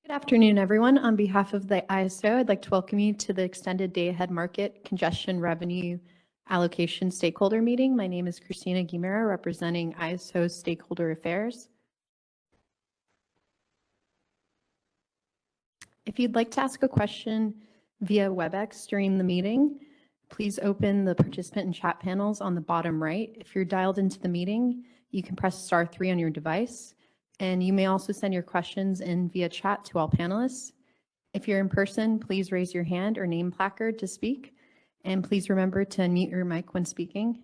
Good afternoon, everyone. On behalf of the ISO, I'd like to welcome you to the extended day-ahead market congestion revenue allocation stakeholder meeting. My name is Christina Guimera, representing ISO Stakeholder Affairs. If you'd like to ask a question via WebEx during the meeting, please open the participant and chat panels on the bottom right. If you're dialed into the meeting, you can press *3 on your device. And you may also send your questions in via chat to all panelists. If you're in person, please raise your hand or name placard to speak. And please remember to unmute your mic when speaking.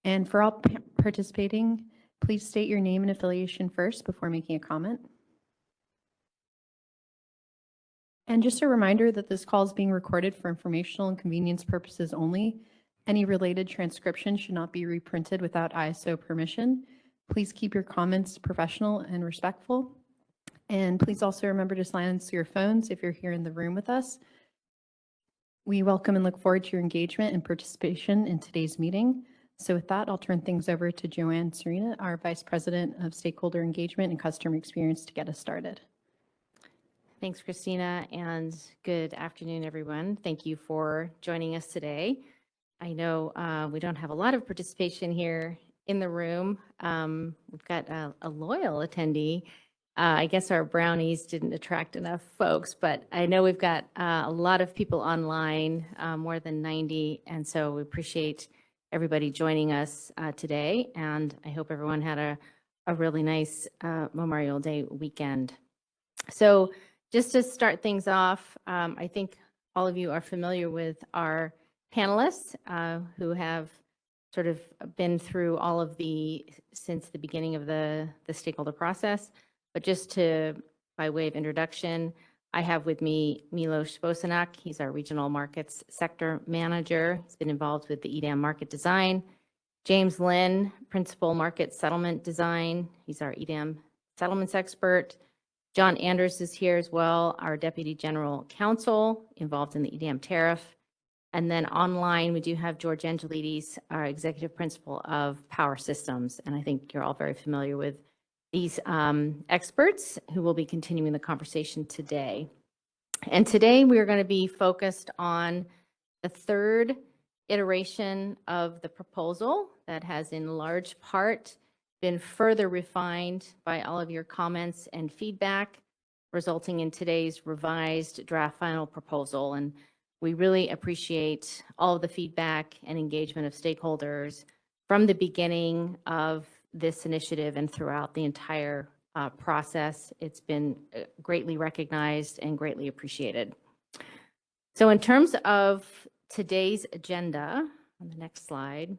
And for all participating, please state your name and affiliation first before making a comment. And just a reminder that this call is being recorded for informational and convenience purposes only. Any related transcription should not be reprinted without ISO permission. Please keep your comments professional and respectful. And please also remember to silence your phones if you're here in the room with us. We welcome and look forward to your engagement and participation in today's meeting. So with that, I'll turn things over to Joanne Serena, our Vice President of Stakeholder Engagement and Customer Experience, to get us started. Thanks, Christina, and good afternoon, everyone. Thank you for joining us today. I know we don't have a lot of participation here in the room. We've got a loyal attendee. I guess our brownies didn't attract enough folks, but I know we've got a lot of people online, more than 90, and so we appreciate everybody joining us today, and I hope everyone had a really nice Memorial Day weekend. So just to start things off, I think all of you are familiar with our panelists who have sort of been through all of since the beginning of the stakeholder process. But just by way of introduction, I have with me Milos Bosanak. He's our Regional Markets Sector Manager. He's been involved with the EDAM market design. James Lynn, Principal Market Settlement Design. He's our EDAM settlements expert. John Anders is here as well, our Deputy General Counsel, involved in the EDAM tariff. And then online, we do have George Angelides, our Executive Principal of Power Systems. And I think you're all very familiar with these experts who will be continuing the conversation today. And today we are going to be focused on the third iteration of the proposal that has in large part been further refined by all of your comments and feedback, resulting in today's revised draft final proposal. And we really appreciate all of the feedback and engagement of stakeholders from the beginning of this initiative and throughout the entire process. It's been greatly recognized and greatly appreciated. So in terms of today's agenda, on the next slide,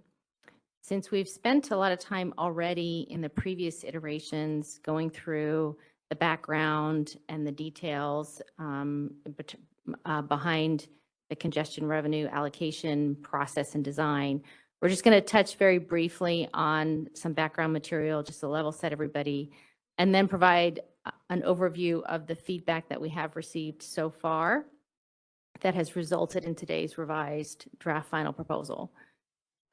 since we've spent a lot of time already in the previous iterations going through the background and the details behind the congestion revenue allocation process and design, we're just going to touch very briefly on some background material just to level set everybody, and then provide an overview of the feedback that we have received so far that has resulted in today's revised draft final proposal.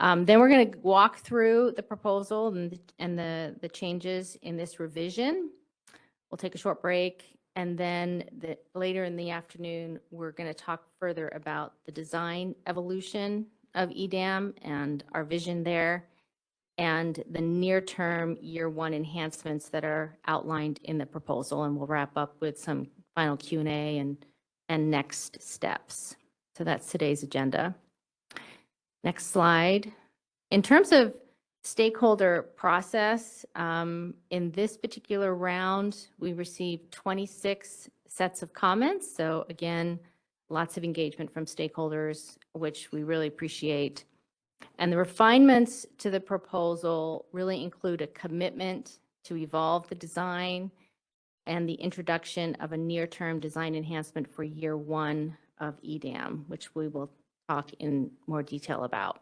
Then we're going to walk through the proposal and the changes in this revision. We'll take a short break, and then later in the afternoon, we're going to talk further about the design evolution of EDAM and our vision there, and the near-term year one enhancements that are outlined in the proposal. And we'll wrap up with some final Q&A and next steps. So that's today's agenda. Next slide. In terms of stakeholder process, in this particular round, we received 26 sets of comments. So again, lots of engagement from stakeholders, which we really appreciate. And the refinements to the proposal really include a commitment to evolve the design and the introduction of a near-term design enhancement for year one of EDAM, which we will talk in more detail about.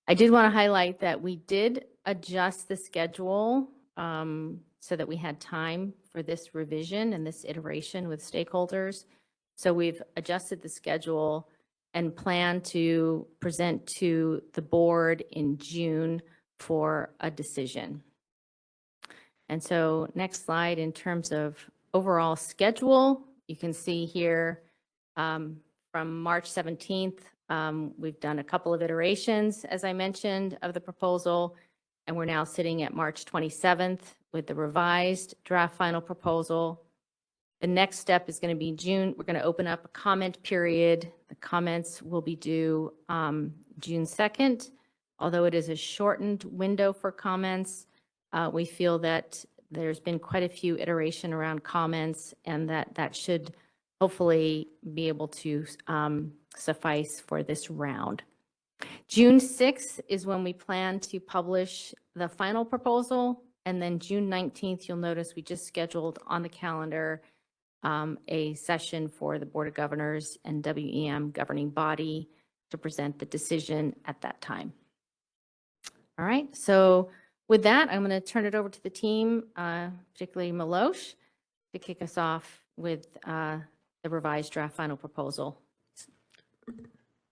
I did want to highlight that we did adjust the schedule so that we had time for this revision and this iteration with stakeholders. So we've adjusted the schedule and plan to present to the board in June for a decision. And so next slide, in terms of overall schedule, you can see here from March 17th, we've done a couple of iterations, as I mentioned, of the proposal, and we're now sitting at March 27th with the revised draft final proposal. The next step is going to be June. We're going to open up a comment period. The comments will be due June 2nd. Although it is a shortened window for comments, we feel that there's been quite a few iteration around comments, and that should hopefully be able to suffice for this round. June 6th is when we plan to publish the final proposal, and then June 19th, you'll notice we just scheduled on the calendar a session for the Board of Governors and WEM governing body to present the decision at that time. All right, so with that, I'm going to turn it over to the team, particularly Milosh, to kick us off with the revised draft final proposal.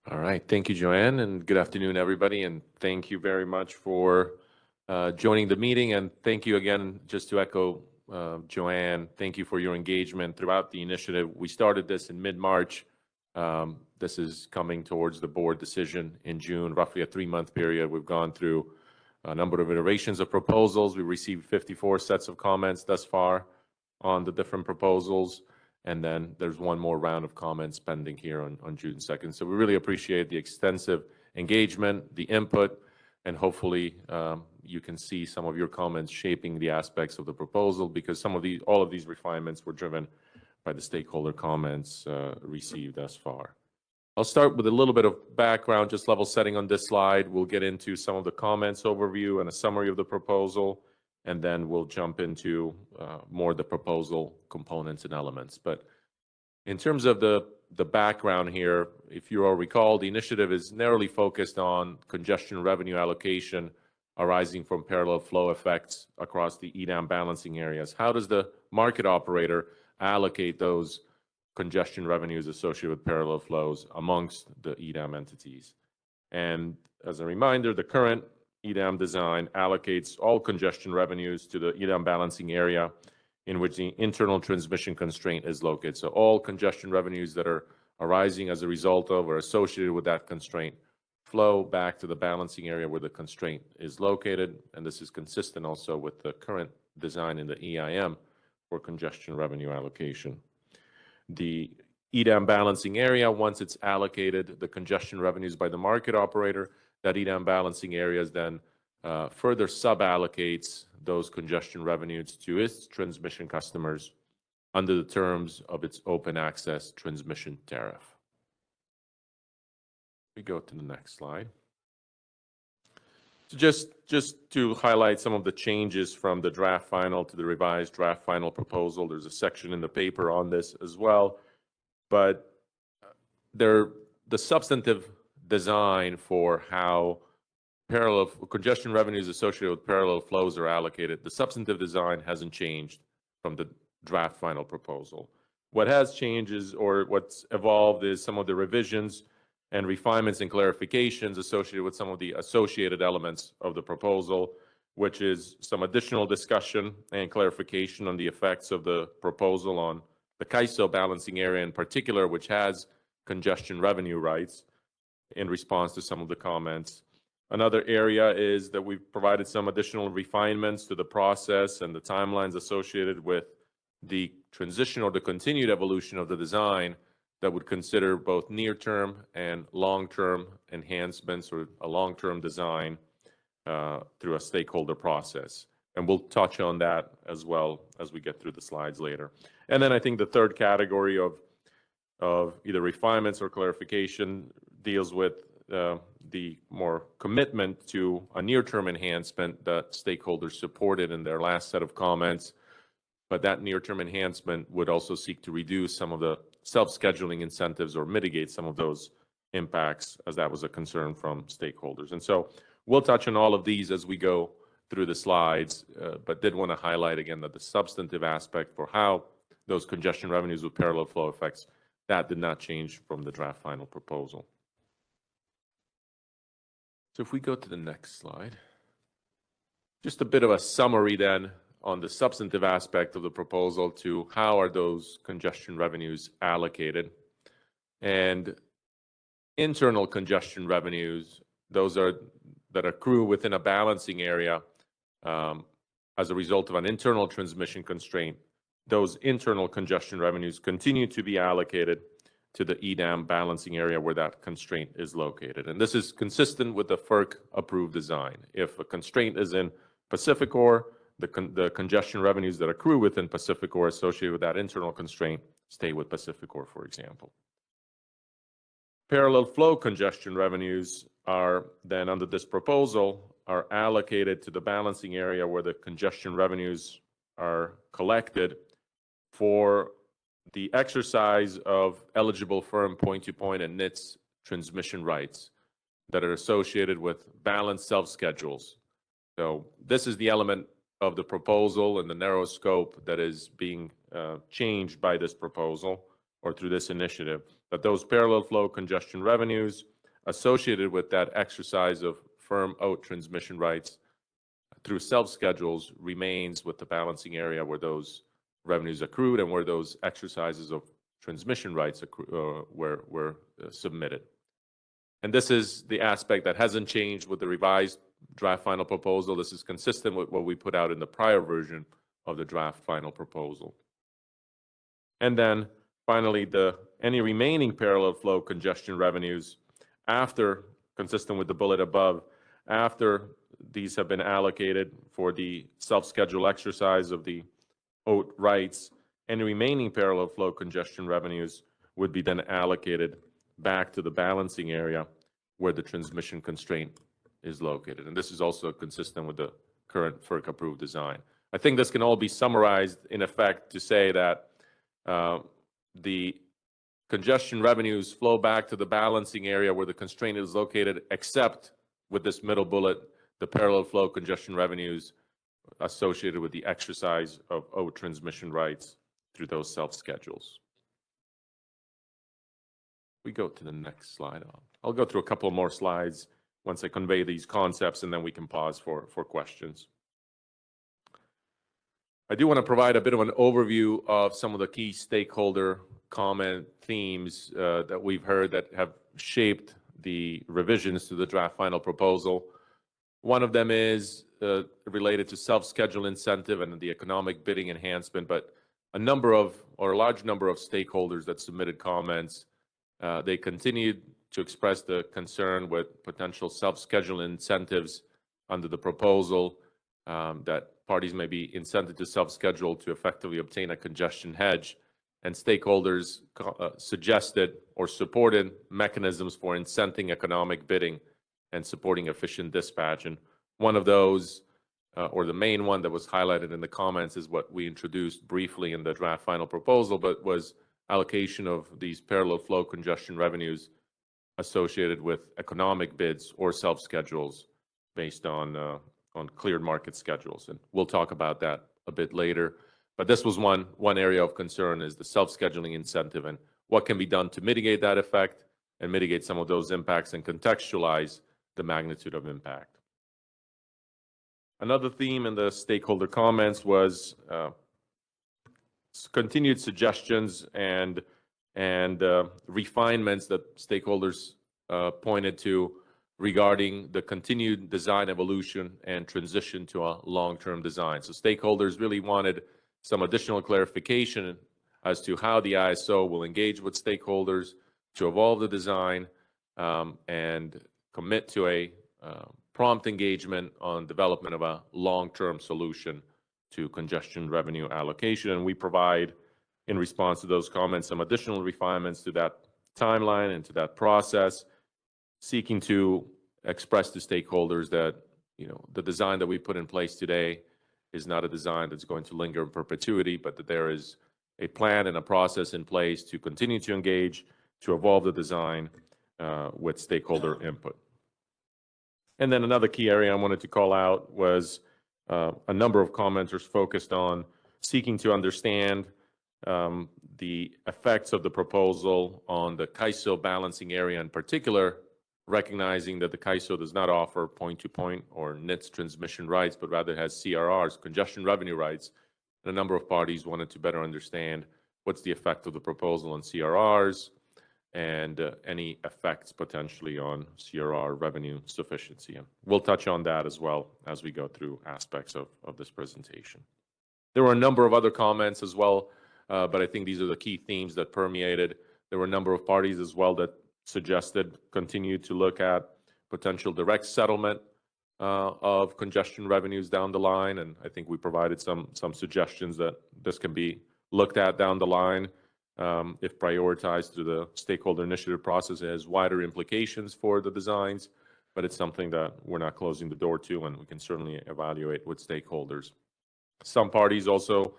All right, thank you, Joanne, and good afternoon, everybody, and thank you very much for joining the meeting, and thank you again, just to echo Joanne, thank you for your engagement throughout the initiative. We started this in mid-March. This is coming towards the board decision in June, roughly a 3-month period. We've gone through a number of iterations of proposals. We received 54 sets of comments thus far on the different proposals. And then there's one more round of comments pending here on June 2nd. So we really appreciate the extensive engagement, the input, and hopefully you can see some of your comments shaping the aspects of the proposal, because all of these refinements were driven by the stakeholder comments received thus far. I'll start with a little bit of background, just level setting on this slide. We'll get into some of the comments overview and a summary of the proposal, and then we'll jump into more the proposal components and elements. But in terms of the background here, if you all recall, the initiative is narrowly focused on congestion revenue allocation arising from parallel flow effects across the EDAM balancing areas. How does the market operator allocate those congestion revenues associated with parallel flows amongst the EDAM entities? And as a reminder, the current EDAM design allocates all congestion revenues to the EDAM balancing area in which the internal transmission constraint is located. So all congestion revenues that are arising as a result of or associated with that constraint flow back to the balancing area where the constraint is located. And this is consistent also with the current design in the EIM for congestion revenue allocation. The EDAM balancing area, once it's allocated the congestion revenues by the market operator, that EDAM balancing areas then further sub-allocates those congestion revenues to its transmission customers under the terms of its open access transmission tariff. We go to the next slide. So just to highlight some of the changes from the draft final to the revised draft final proposal, there's a section in the paper on this as well, but the substantive design for how parallel congestion revenues associated with parallel flows are allocated, the substantive design hasn't changed from the draft final proposal. What has changed is, or what's evolved is some of the revisions and refinements and clarifications associated with some of the associated elements of the proposal, which is some additional discussion and clarification on the effects of the proposal on the CAISO balancing area in particular, which has congestion revenue rights in response to some of the comments. Another area is that we've provided some additional refinements to the process and the timelines associated with the transition or the continued evolution of the design that would consider both near-term and long-term enhancements or a long-term design through a stakeholder process. And we'll touch on that as well as we get through the slides later. And then I think the third category of either refinements or clarification deals with the more commitment to a near-term enhancement that stakeholders supported in their last set of comments. But that near-term enhancement would also seek to reduce some of the self-scheduling incentives or mitigate some of those impacts, as that was a concern from stakeholders. And so we'll touch on all of these as we go through the slides, but did want to highlight again that the substantive aspect for how those congestion revenues with parallel flow effects, that did not change from the draft final proposal. So if we go to the next slide, just a bit of a summary then on the substantive aspect of the proposal to how are those congestion revenues allocated. And internal congestion revenues, those are that accrue within a balancing area as a result of an internal transmission constraint. Those internal congestion revenues continue to be allocated to the EDAM balancing area where that constraint is located. And this is consistent with the FERC approved design. If a constraint is in Pacificor, the congestion revenues that accrue within Pacificor associated with that internal constraint stay with Pacificor, for example. Parallel flow congestion revenues are then under this proposal are allocated to the balancing area where the congestion revenues are collected for the exercise of eligible firm point-to-point and NITS transmission rights that are associated with balanced self-schedules. So this is the element of the proposal and the narrow scope that is being changed by this proposal or through this initiative, that those parallel flow congestion revenues associated with that exercise of firm out transmission rights through self-schedules remains with the balancing area where those revenues accrued and where those exercises of transmission rights were submitted. And this is the aspect that hasn't changed with the revised draft final proposal. This is consistent with what we put out in the prior version of the draft final proposal. And then finally, any remaining parallel flow congestion revenues after, consistent with the bullet above, after these have been allocated for the self-schedule exercise of the OAT rights, any remaining parallel flow congestion revenues would be then allocated back to the balancing area where the transmission constraint is located. And this is also consistent with the current FERC approved design. I think this can all be summarized in effect to say that the congestion revenues flow back to the balancing area where the constraint is located, except with this middle bullet, the parallel flow congestion revenues associated with the exercise of OAT transmission rights through those self-schedules. We go to the next slide. I'll go through a couple more slides once I convey these concepts, and then we can pause for questions. I do want to provide a bit of an overview of some of the key stakeholder comment themes that we've heard that have shaped the revisions to the draft final proposal. One of them is related to self-schedule incentive and the economic bidding enhancement, but a large number of stakeholders that submitted comments, they continued to express the concern with potential self-schedule incentives under the proposal, that parties may be incented to self-schedule to effectively obtain a congestion hedge. And stakeholders suggested or supported mechanisms for incenting economic bidding and supporting efficient dispatch. And one of those, or the main one that was highlighted in the comments, is what we introduced briefly in the draft final proposal, but was allocation of these parallel flow congestion revenues associated with economic bids or self-schedules based on cleared market schedules. And we'll talk about that a bit later. But this was one area of concern, is the self-scheduling incentive and what can be done to mitigate that effect and mitigate some of those impacts and contextualize the magnitude of impact. Another theme in the stakeholder comments was continued suggestions and refinements that stakeholders pointed to regarding the continued design evolution and transition to a long-term design. So stakeholders really wanted some additional clarification as to how the ISO will engage with stakeholders to evolve the design and commit to a prompt engagement on development of a long-term solution to congestion revenue allocation. And we provide, in response to those comments, some additional refinements to that timeline and to that process, seeking to express to stakeholders that, the design that we put in place today is not a design that's going to linger in perpetuity, but that there is a plan and a process in place to continue to engage, to evolve the design with stakeholder input. And then another key area I wanted to call out was a number of commenters focused on seeking to understand the effects of the proposal on the CAISO balancing area in particular, recognizing that the CAISO does not offer point-to-point or NITS transmission rights, but rather has CRRs, congestion revenue rights. And a number of parties wanted to better understand what's the effect of the proposal on CRRs and any effects potentially on CRR revenue sufficiency. And we'll touch on that as well as we go through aspects of this presentation. There were a number of other comments as well, but I think these are the key themes that permeated. There were a number of parties as well that suggested continue to look at potential direct settlement of congestion revenues down the line. And I think we provided some suggestions that this can be looked at down the line if prioritized through the stakeholder initiative process. It has wider implications for the designs, but it's something that we're not closing the door to, and we can certainly evaluate with stakeholders. Some parties also,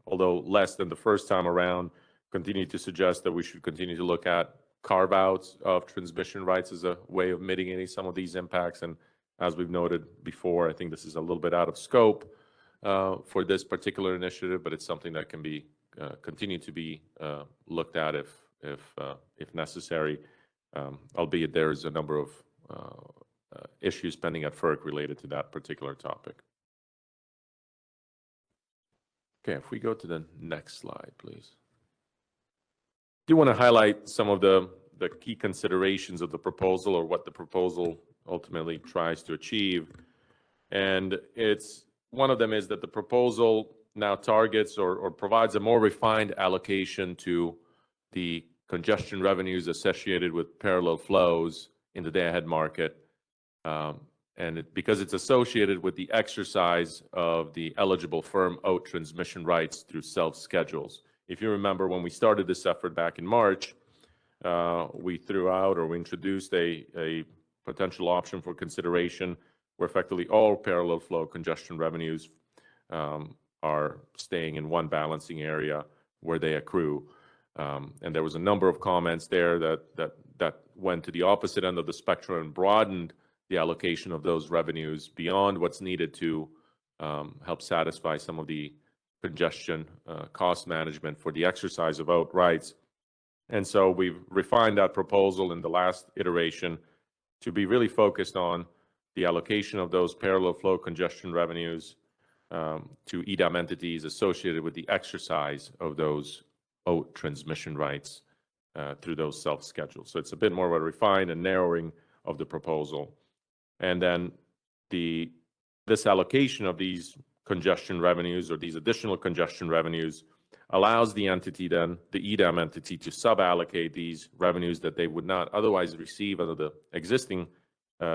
although less than the first time around, continue to suggest that we should continue to look at carve-outs of transmission rights as a way of mitigating some of these impacts. And as we've noted before, I think this is a little bit out of scope for this particular initiative, but it's something that can be continue to be looked at if necessary, albeit there is a number of issues pending at FERC related to that particular topic. Okay, if we go to the next slide, please. I do want to highlight some of the key considerations of the proposal, or what the proposal ultimately tries to achieve. And one of them is that the proposal now targets or provides a more refined allocation to the congestion revenues associated with parallel flows in the day-ahead market. Because it's associated with the exercise of the eligible firm out transmission rights through self-schedules. If you remember, when we started this effort back in March, we introduced a potential option for consideration where effectively all parallel flow congestion revenues are staying in one balancing area where they accrue. And there was a number of comments there that went to the opposite end of the spectrum and broadened the allocation of those revenues beyond what's needed to help satisfy some of the congestion cost management for the exercise of out rights. And so we've refined that proposal in the last iteration to be really focused on the allocation of those parallel flow congestion revenues to EDAM entities associated with the exercise of those out transmission rights through those self-schedules. So it's a bit more of a refined and narrowing of the proposal. And then this allocation of these congestion revenues, or these additional congestion revenues, allows the entity then, the EDAM entity, to sub-allocate these revenues that they would not otherwise receive under the existing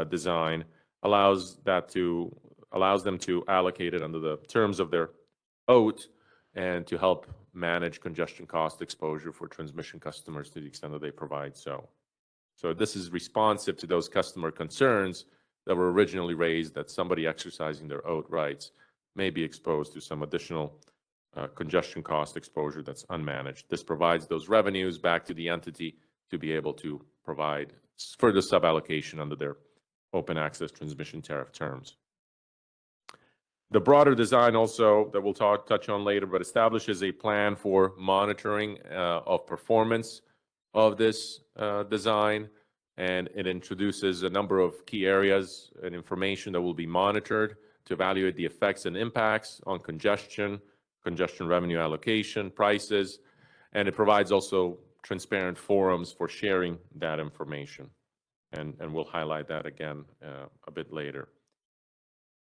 design, allows them to allocate it under the terms of their OAT and to help manage congestion cost exposure for transmission customers to the extent that they provide so. So this is responsive to those customer concerns that were originally raised that somebody exercising their OAT rights may be exposed to some additional congestion cost exposure that's unmanaged. This provides those revenues back to the entity to be able to provide further sub-allocation under their open access transmission tariff terms. The broader design also, that we'll touch on later, but establishes a plan for monitoring of performance of this design, and it introduces a number of key areas and information that will be monitored to evaluate the effects and impacts on congestion revenue allocation, prices, and it provides also transparent forums for sharing that information. And we'll highlight that again a bit later.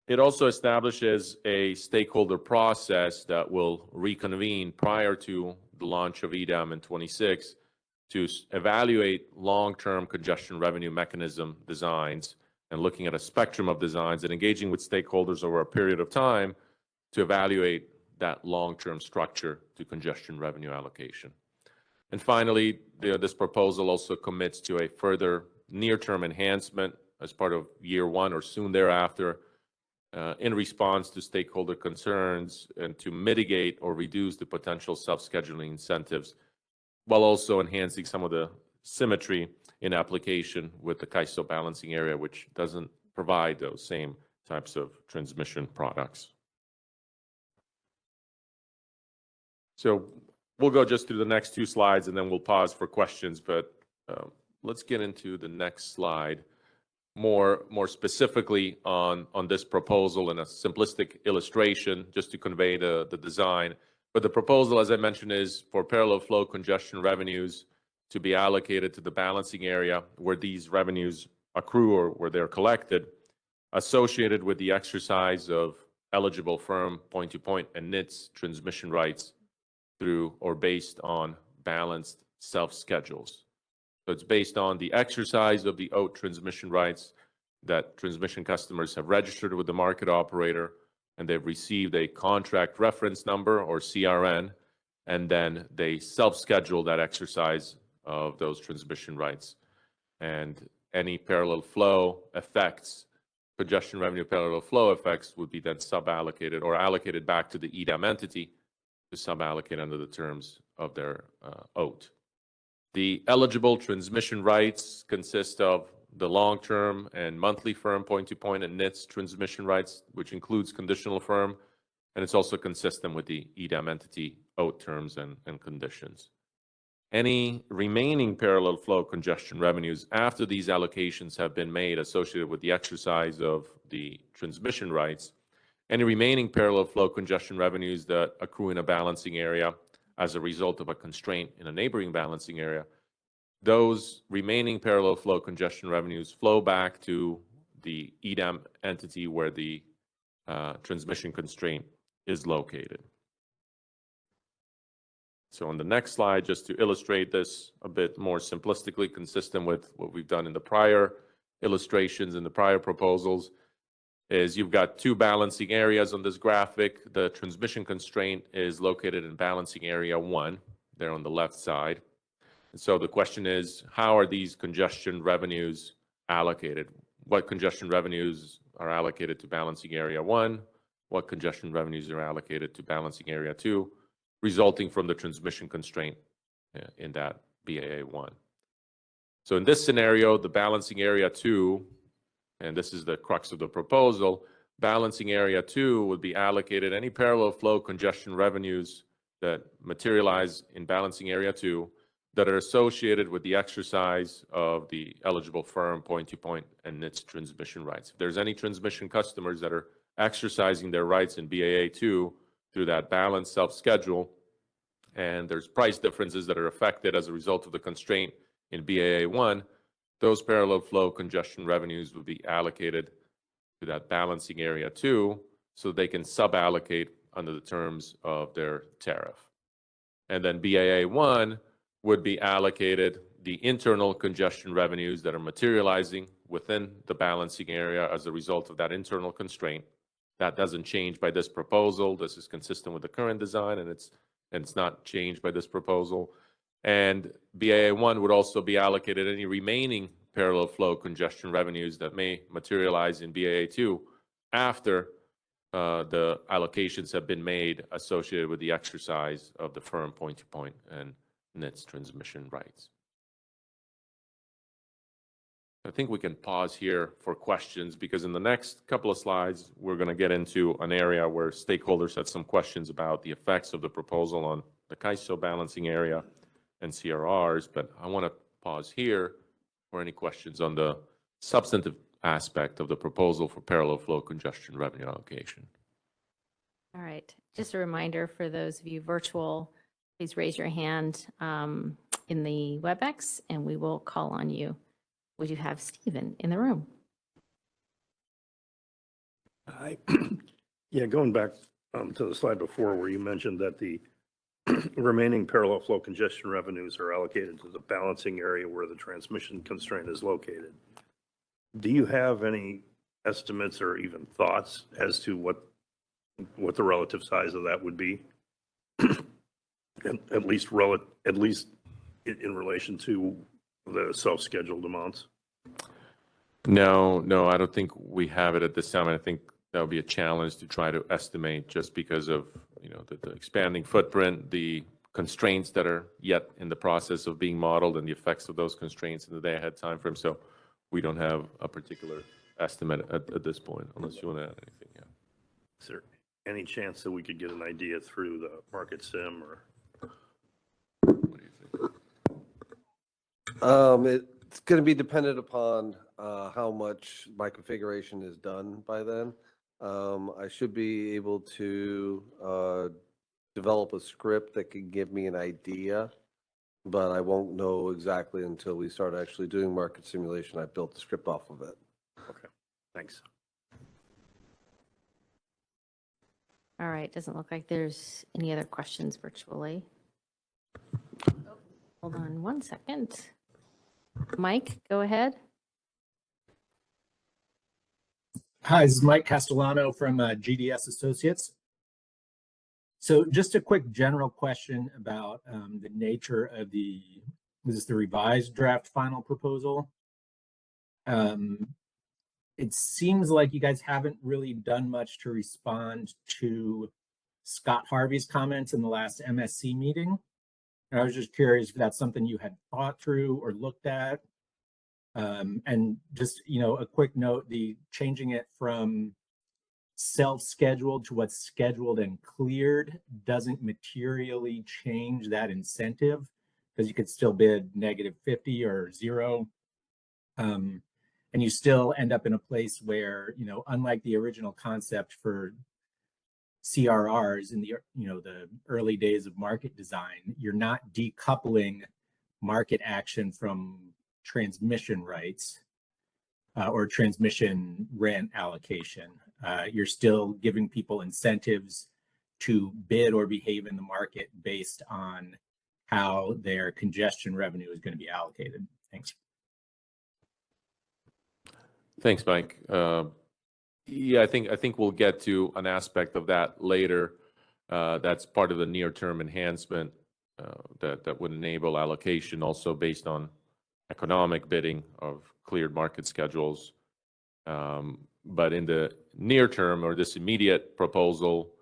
It also establishes a stakeholder process that will reconvene prior to the launch of EDAM in 26 to evaluate long-term congestion revenue mechanism designs, and looking at a spectrum of designs and engaging with stakeholders over a period of time to evaluate that long-term structure to congestion revenue allocation. And finally, this proposal also commits to a further near-term enhancement as part of year one or soon thereafter in response to stakeholder concerns and to mitigate or reduce the potential self-scheduling incentives, while also enhancing some of the symmetry in application with the CAISO balancing area, which doesn't provide those same types of transmission products. So we'll go just through the next two slides and then we'll pause for questions, but let's get into the next slide, more specifically on this proposal in a simplistic illustration, just to convey the design. But the proposal, as I mentioned, is for parallel flow congestion revenues to be allocated to the balancing area where these revenues accrue or where they're collected, associated with the exercise of eligible firm point-to-point and NITS transmission rights through or based on balanced self-schedules. So it's based on the exercise of the OAT transmission rights that transmission customers have registered with the market operator, and they've received a contract reference number or CRN, and then they self-schedule that exercise of those transmission rights. And any parallel flow effects, congestion revenue parallel flow effects, would be then sub-allocated or allocated back to the EDAM entity to sub-allocate under the terms of their OAT. The eligible transmission rights consist of the long-term and monthly firm point-to-point and NITS transmission rights, which includes conditional firm, and it's also consistent with the EDAM entity OAT terms and conditions. Any remaining parallel flow congestion revenues after these allocations have been made associated with the exercise of the transmission rights, any remaining parallel flow congestion revenues that accrue in a balancing area as a result of a constraint in a neighboring balancing area, those remaining parallel flow congestion revenues flow back to the EDAM entity where the transmission constraint is located. So on the next slide, just to illustrate this a bit more simplistically, consistent with what we've done in the prior illustrations and the prior proposals, is you've got two balancing areas on this graphic. The transmission constraint is located in balancing area 1, there on the left side. And so the question is, how are these congestion revenues allocated? What congestion revenues are allocated to balancing area 1? What congestion revenues are allocated to balancing area 2, resulting from the transmission constraint in that BAA 1? So in this scenario, the balancing area 2, and this is the crux of the proposal, balancing area 2 would be allocated any parallel flow congestion revenues that materialize in balancing area 2 that are associated with the exercise of the eligible firm point-to-point and NITS transmission rights. If there's any transmission customers that are exercising their rights in BAA2 through that balanced self-schedule, and there's price differences that are affected as a result of the constraint in BAA1, those parallel flow congestion revenues would be allocated to that balancing area 2 so they can sub-allocate under the terms of their tariff. And then BAA1 would be allocated the internal congestion revenues that are materializing within the balancing area as a result of that internal constraint. That doesn't change by this proposal. This is consistent with the current design, and it's not changed by this proposal. And BAA1 would also be allocated any remaining parallel flow congestion revenues that may materialize in BAA2 after the allocations have been made associated with the exercise of the firm point-to-point and NITS transmission rights. I think we can pause here for questions, because in the next couple of slides, we're going to get into an area where stakeholders had some questions about the effects of the proposal on the CAISO balancing area and CRRs, but I want to pause here for any questions on the substantive aspect of the proposal for parallel flow congestion revenue allocation. All right. Just a reminder for those of you virtual, please raise your hand in the WebEx and we will call on you. We do have Stephen in the room. Hi. Yeah, going back to the slide before where you mentioned that the remaining parallel flow congestion revenues are allocated to the balancing area where the transmission constraint is located. Do you have any estimates or even thoughts as to what the relative size of that would be? at least in relation to the self-scheduled amounts? No, I don't think we have it at this time. I think that would be a challenge to try to estimate, just because of the expanding footprint, the constraints that are yet in the process of being modeled, and the effects of those constraints in the day-ahead time frame. So we don't have a particular estimate at this point, unless you want to add anything. Yeah. Is there any chance that we could get an idea through the market sim, or? What do you think? It's going to be dependent upon how much my configuration is done by then. I should be able to develop a script that can give me an idea, but I won't know exactly until we start actually doing market simulation. I built the script off of it. Okay, thanks. All right, doesn't look like there's any other questions virtually. Hold on one second. Mike, go ahead. Hi, this is Mike Castellano from GDS Associates. So just a quick general question about the nature of this is the revised draft final proposal. It seems like you guys haven't really done much to respond to Scott Harvey's comments in the last MSC meeting. And I was just curious if that's something you had thought through or looked at. And just, a quick note, the changing it from self-scheduled to what's scheduled and cleared doesn't materially change that incentive, because you could still bid -50 or 0. And you still end up in a place where, unlike the original concept for CRRs in the, the early days of market design, you're not decoupling market action from transmission rights or transmission rent allocation. You're still giving people incentives to bid or behave in the market based on how their congestion revenue is going to be allocated. Thanks. Thanks, Mike. Yeah, I think we'll get to an aspect of that later. That's part of the near-term enhancement that would enable allocation, also based on economic bidding of cleared market schedules. But in the near term, or this immediate proposal,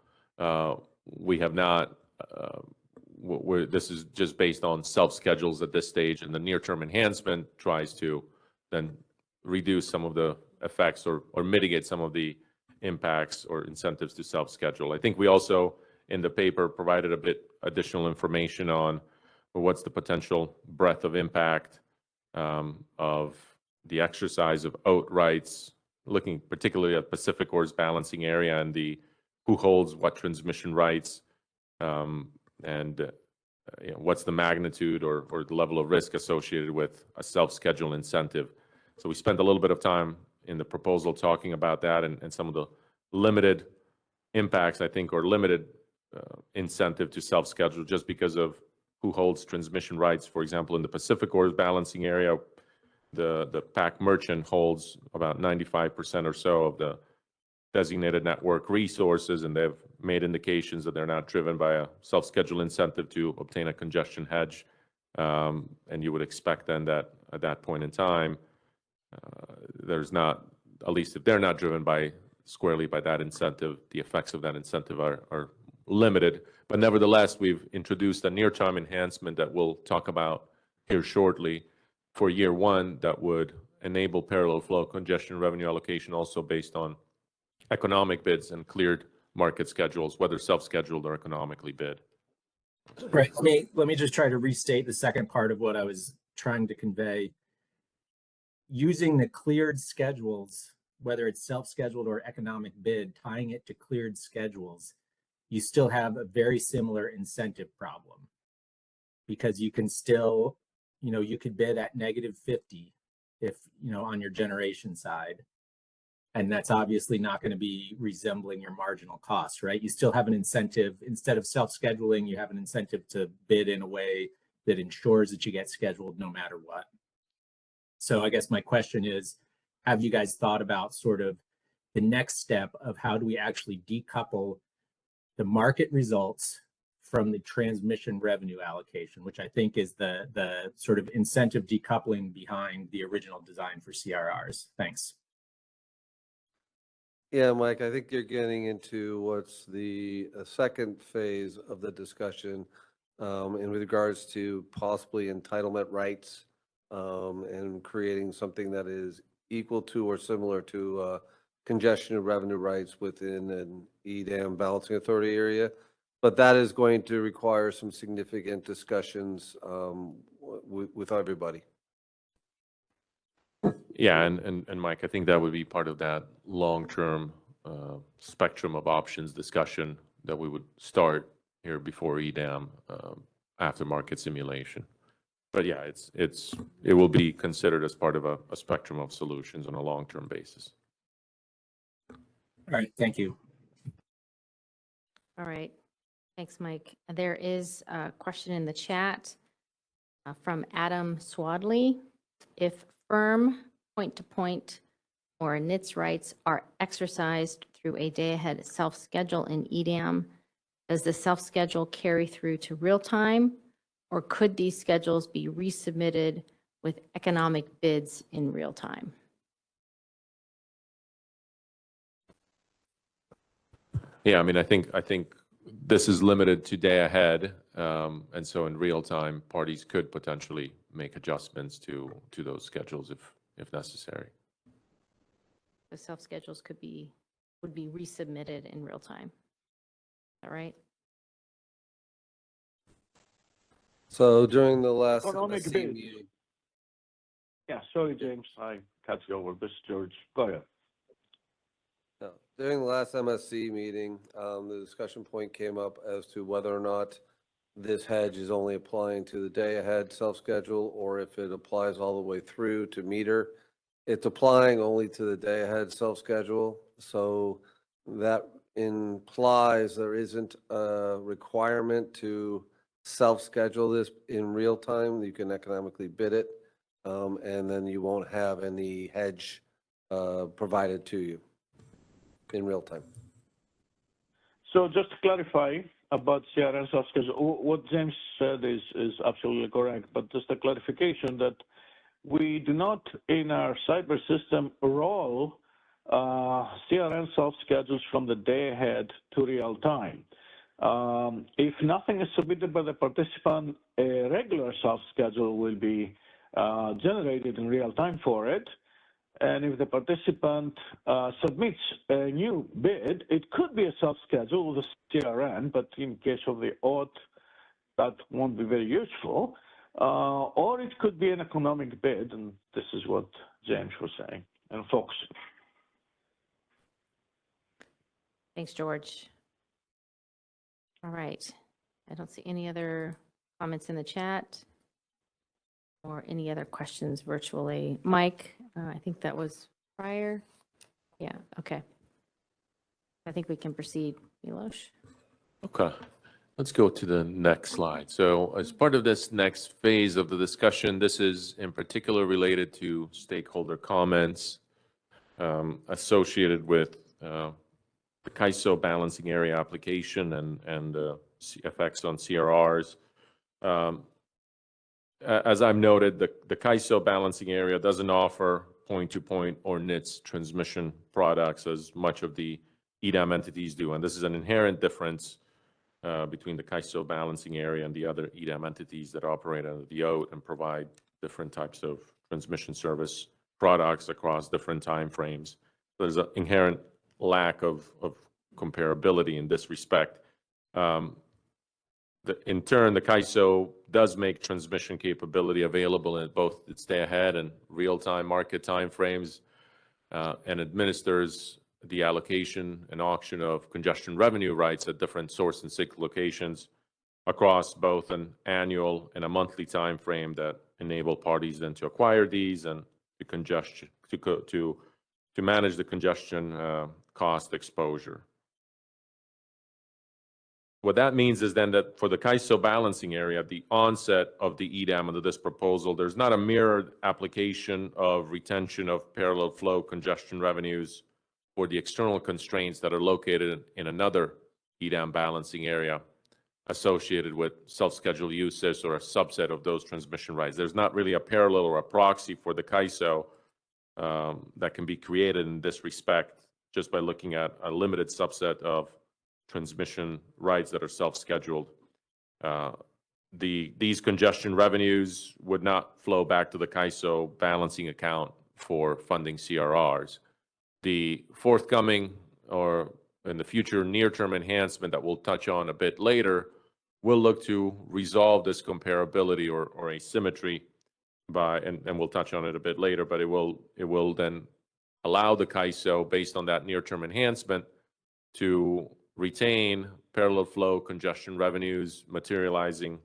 we have not. This is just based on self-schedules at this stage, and the near-term enhancement tries to then reduce some of the effects or mitigate some of the impacts or incentives to self-schedule. I think we also, in the paper, provided a bit additional information on what's the potential breadth of impact of the exercise of OAT rights, looking particularly at Pacificor's balancing area and who holds what transmission rights, and what's the magnitude or the level of risk associated with a self-schedule incentive. So we spent a little bit of time in the proposal talking about that and some of the limited impacts, I think, or limited incentive to self-schedule just because of who holds transmission rights. For example, in the Pacificor's balancing area, the PAC merchant holds about 95% or so of the designated network resources, and they've made indications that they're not driven by a self-schedule incentive to obtain a congestion hedge. And you would expect then that at that point in time, there's not, at least if they're not driven squarely by that incentive, the effects of that incentive are limited. But nevertheless, we've introduced a near-term enhancement that we'll talk about here shortly for year one that would enable parallel flow congestion revenue allocation, also based on economic bids and cleared market schedules, whether self-scheduled or economically bid. Right. Let me just try to restate the second part of what I was trying to convey. Using the cleared schedules, whether it's self-scheduled or economic bid, tying it to cleared schedules, you still have a very similar incentive problem, because you can still, you could bid at -50 if, on your generation side. And that's obviously not going to be resembling your marginal cost, right? You still have an incentive. Instead of self-scheduling, you have an incentive to bid in a way that ensures that you get scheduled no matter what. So I guess my question is, have you guys thought about sort of the next step of how do we actually decouple the market results from the transmission revenue allocation, which I think is the sort of incentive decoupling behind the original design for CRRs? Thanks. Yeah, Mike, I think you're getting into what's the second phase of the discussion in regards to possibly entitlement rights and creating something that is equal to or similar to congestion revenue rights within an EDAM balancing authority area. But that is going to require some significant discussions with everybody. Yeah, and Mike, I think that would be part of that long-term spectrum of options discussion that we would start here before EDAM, aftermarket simulation. But yeah, it will be considered as part of a spectrum of solutions on a long-term basis. All right, thank you. All right. Thanks, Mike. There is a question in the chat from Adam Swadley. If firm point-to-point or NITS rights are exercised through a day-ahead self-schedule in EDAM, does the self-schedule carry through to real-time, or could these schedules be resubmitted with economic bids in real-time? Yeah, I mean, I think this is limited to day ahead, and so in real time, parties could potentially make adjustments to those schedules if necessary. The self-schedules would be resubmitted in real time. Is that right? So during the last Economic MSC bids. meeting, Yeah, sorry, James, I cut you over. This is George. Go ahead. no, during the last MSC meeting, the discussion point came up as to whether or not this hedge is only applying to the day ahead self-schedule, or if it applies all the way through to meter. It's applying only to the day ahead self-schedule, so that implies there isn't a requirement to self-schedule this in real time. You can economically bid it, and then you won't have any hedge provided to you in real time. So just to clarify about CRN self-schedule, what James said is absolutely correct, but just a clarification that we do not, in our cyber system, roll CRN self-schedules from the day ahead to real time. If nothing is submitted by the participant, a regular self-schedule will be generated in real time for it. And if the participant submits a new bid, it could be a self-schedule with a CRN, but in case of the odd, that won't be very useful. Or it could be an economic bid, and this is what James was saying, and folks. Thanks, George. All right. I don't see any other comments in the chat or any other questions virtually. Mike, I think that was prior. Yeah, okay. I think we can proceed, Milos. Okay, let's go to the next slide. So as part of this next phase of the discussion, this is in particular related to stakeholder comments associated with the CAISO balancing area application and effects on CRRs. As I've noted, the CAISO balancing area doesn't offer point-to-point or NITS transmission products as much of the EDAM entities do. And this is an inherent difference between the CAISO balancing area and the other EDAM entities that operate under the OAT and provide different types of transmission service products across different timeframes. There's an inherent lack of comparability in this respect. In turn, the CAISO does make transmission capability available in both its day ahead and real-time market timeframes, and administers the allocation and auction of congestion revenue rights at different source and sink locations across both an annual and a monthly timeframe that enable parties then to acquire these and to manage the congestion cost exposure. What that means is then that for the CAISO balancing area, at the onset of the EDAM under this proposal, there's not a mirrored application of retention of parallel flow congestion revenues for the external constraints that are located in another EDAM balancing area associated with self-scheduled uses or a subset of those transmission rights. There's not really a parallel or a proxy for the CAISO that can be created in this respect just by looking at a limited subset of transmission rights that are self-scheduled. These congestion revenues would not flow back to the CAISO balancing account for funding CRRs. The forthcoming or in the future near-term enhancement that we'll touch on a bit later will look to resolve this comparability or asymmetry by, and we'll touch on it a bit later, but it will then allow the CAISO, based on that near-term enhancement, to retain parallel flow congestion revenues materializing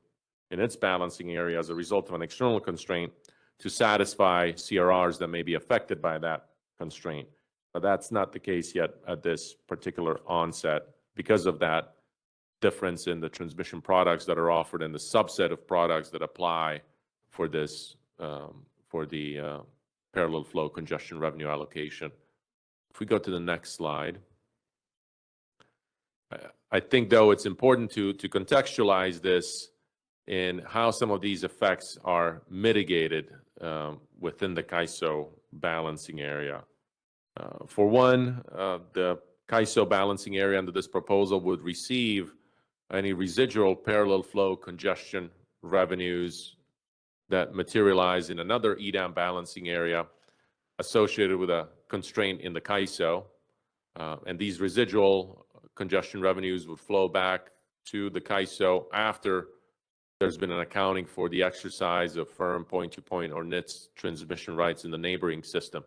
in its balancing area as a result of an external constraint to satisfy CRRs that may be affected by that constraint. But that's not the case yet at this particular onset because of that difference in the transmission products that are offered and the subset of products that apply for this, for the parallel flow congestion revenue allocation. If we go to the next slide. I think, though, it's important to contextualize this in how some of these effects are mitigated within the CAISO balancing area. For one, the CAISO balancing area under this proposal would receive any residual parallel flow congestion revenues that materialize in another EDAM balancing area associated with a constraint in the CAISO. And these residual congestion revenues would flow back to the CAISO after there's been an accounting for the exercise of firm point-to-point or NITS transmission rights in the neighboring system.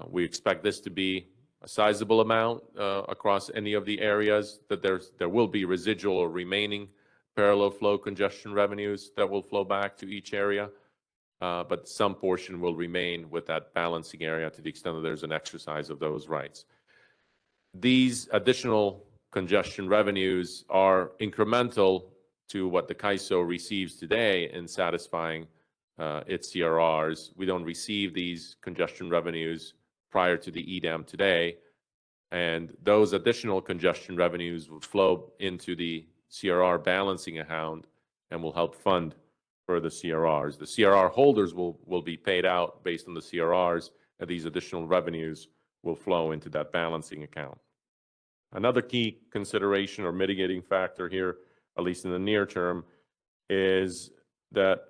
We expect this to be a sizable amount across any of the areas that there will be residual or remaining parallel flow congestion revenues that will flow back to each area, but some portion will remain with that balancing area to the extent that there's an exercise of those rights. These additional congestion revenues are incremental to what the CAISO receives today in satisfying its CRRs. We don't receive these congestion revenues prior to the EDAM today, and those additional congestion revenues will flow into the CRR balancing account and will help fund further CRRs. The CRR holders will be paid out based on the CRRs, and these additional revenues will flow into that balancing account. Another key consideration or mitigating factor here, at least in the near term, is that,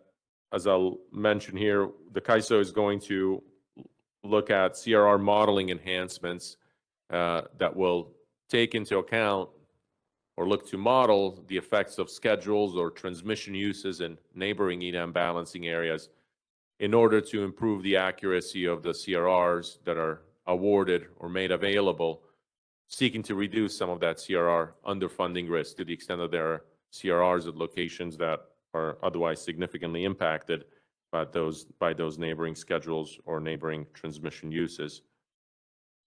as I'll mention here, the CAISO is going to look at CRR modeling enhancements that will take into account or look to model the effects of schedules or transmission uses in neighboring EDAM balancing areas in order to improve the accuracy of the CRRs that are awarded or made available, seeking to reduce some of that CRR underfunding risk to the extent that there are CRRs at locations that are otherwise significantly impacted by those neighboring schedules or neighboring transmission uses.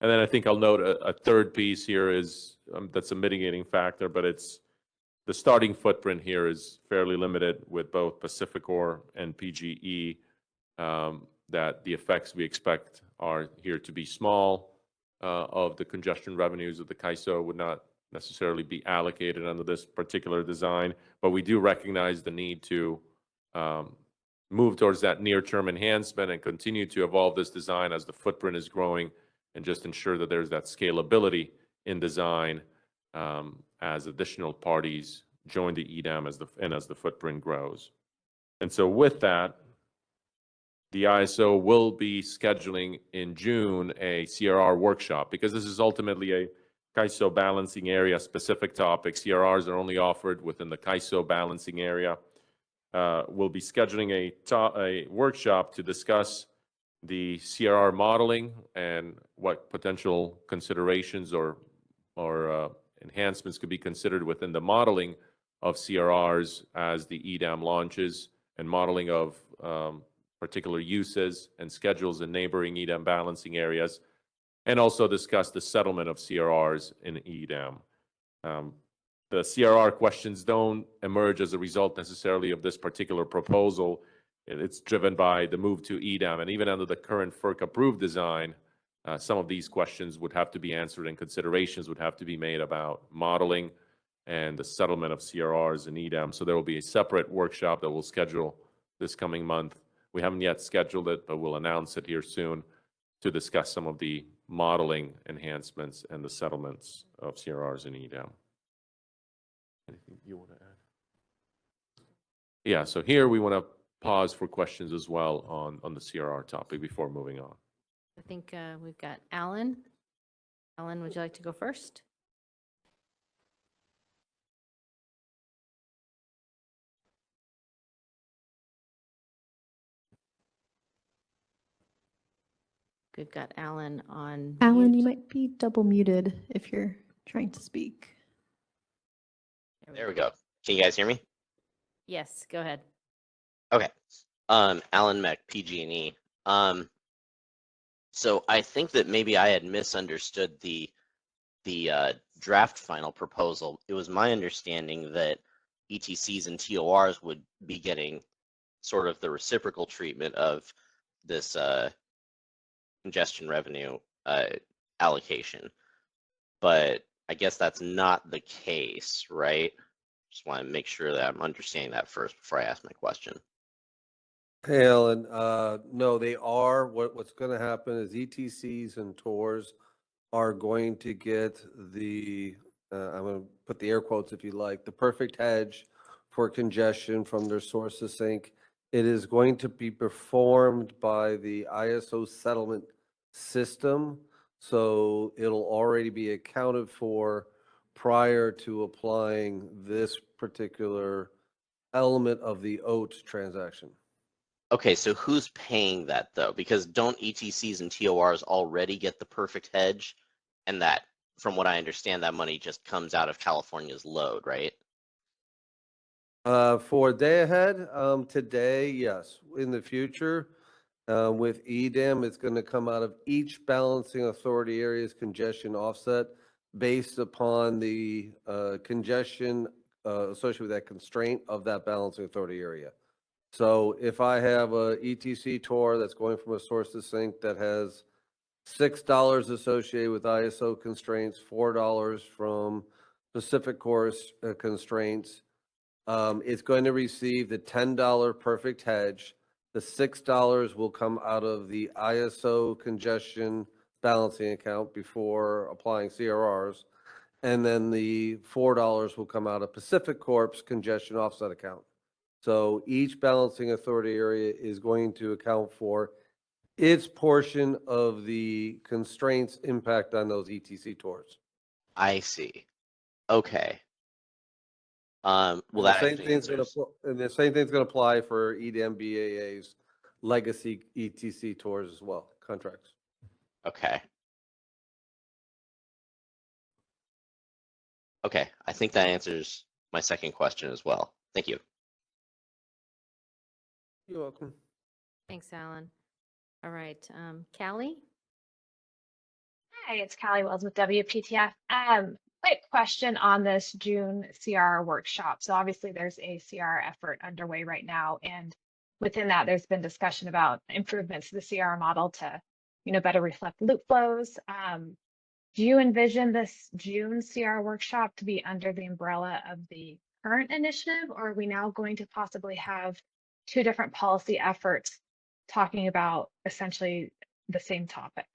And then I think I'll note a third piece here is that's a mitigating factor, but it's the starting footprint here is fairly limited with both Pacificor and PGE, that the effects we expect are here to be small. Of the congestion revenues of the CAISO would not necessarily be allocated under this particular design, but we do recognize the need to move towards that near-term enhancement and continue to evolve this design as the footprint is growing and just ensure that there's that scalability in design as additional parties join the EDAM as the footprint grows. And so with that, the ISO will be scheduling in June a CRR workshop because this is ultimately a CAISO balancing area specific topic. CRRs are only offered within the CAISO balancing area. We'll be scheduling a workshop to discuss the CRR modeling and what potential considerations or enhancements could be considered within the modeling of CRRs as the EDAM launches and modeling of particular uses and schedules in neighboring EDAM balancing areas, and also discuss the settlement of CRRs in EDAM. The CRR questions don't emerge as a result necessarily of this particular proposal. It's driven by the move to EDAM, and even under the current FERC-approved design, some of these questions would have to be answered and considerations would have to be made about modeling and the settlement of CRRs in EDAM. So there will be a separate workshop that we'll schedule this coming month. We haven't yet scheduled it, but we'll announce it here soon to discuss some of the modeling enhancements and the settlements of CRRs in EDAM. Anything you want to add? Yeah, so here we want to pause for questions as well on the CRR topic before moving on. I think we've got Alan. Alan, would you like to go first? we've got Alan on. Alan, you mute. might be double muted if you're trying to speak. There we go. Can you guys hear me? Yes, go ahead. Okay. Alan Meck, PG&E. So I think that maybe I had misunderstood the draft final proposal. It was my understanding that ETCs and TORs would be getting sort of the reciprocal treatment of this congestion revenue allocation. But I guess that's not the case, right? Just want to make sure that I'm understanding that first before I ask my question. Hey, Alan, no, they are. What's going to happen is ETCs and TORs are going to get the, I'm going to put the air quotes if you like, the perfect hedge for congestion from their source of sink. It is going to be performed by the ISO settlement system. So it'll already be accounted for prior to applying this particular element of the OAT transaction. Okay, so who's paying that though? Because don't ETCs and TORs already get the perfect hedge? And that, from what I understand, that money just comes out of California's load, right? For day ahead, today, yes. In the future, with EDAM, it's going to come out of each balancing authority area's congestion offset based upon the congestion associated with that constraint of that balancing authority area. So if I have a ETC TOR that's going from a source to sink that has $6 associated with ISO constraints, $4 from Pacific Course constraints, it's going to receive the $10 perfect hedge. The $6 will come out of the ISO congestion balancing account before applying CRRs. And then the $4 will come out of Pacific Corp's congestion offset account. So each balancing authority area is going to account for its portion of the constraints impact on those ETC TORs. I see. Okay. Well, And that the same actually thing's going answers. to, and the same thing's going to apply for EDM BAA's legacy ETC TORs as well, contracts. Okay. Okay, I think that answers my second question as well. Thank you. You're welcome. Thanks, Alan. All right, Callie? Hi, it's Callie Wells with WPTF. Quick question on this June CR workshop. So obviously there's a CR effort underway right now, and within that there's been discussion about improvements to the CR model to, better reflect loop flows. Do you envision this June CR workshop to be under the umbrella of the current initiative, or are we now going to possibly have two different policy efforts talking about essentially the same topic?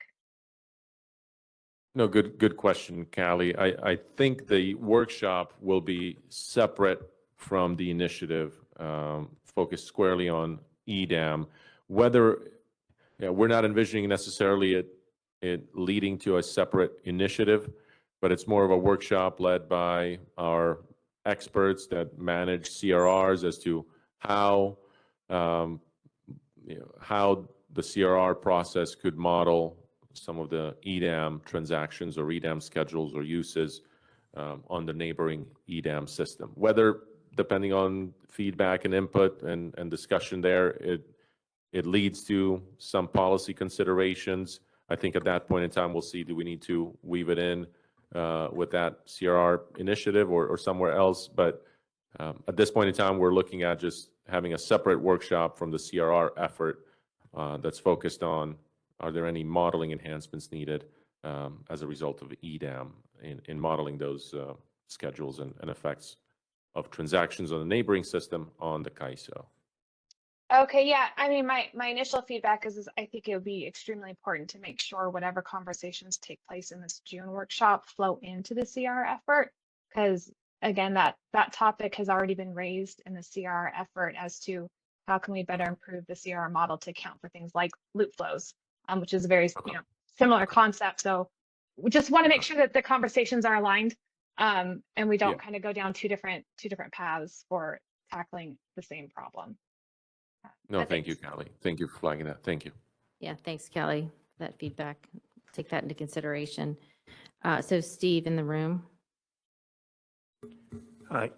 No, good question, Callie. I think the workshop will be separate from the initiative, focused squarely on EDAM. Whether we're not envisioning necessarily it leading to a separate initiative, but it's more of a workshop led by our experts that manage CRRs as to how how the CRR process could model some of the EDAM transactions or EDAM schedules or uses on the neighboring EDAM system. Whether, depending on feedback and input and discussion there, it leads to some policy considerations. I think at that point in time, we'll see, do we need to weave it in with that CRR initiative or somewhere else? But at this point in time, we're looking at just having a separate workshop from the CRR effort that's focused on, are there any modeling enhancements needed as a result of EDAM in modeling those schedules and effects of transactions on the neighboring system on the CAISO? Okay, yeah. I mean, my initial feedback is I think it would be extremely important to make sure whatever conversations take place in this June workshop flow into the CR effort, because again, that topic has already been raised in the CR effort as to how can we better improve the CR model to account for things like loop flows, which is a very similar concept. So we just want to make sure that the conversations are aligned, and we don't kind of go down two different paths for tackling the same problem. No, thank you, Callie. Thank you for flagging that. Thank you. Yeah, thanks, Callie, for that feedback, take that into consideration. So Steve in the room.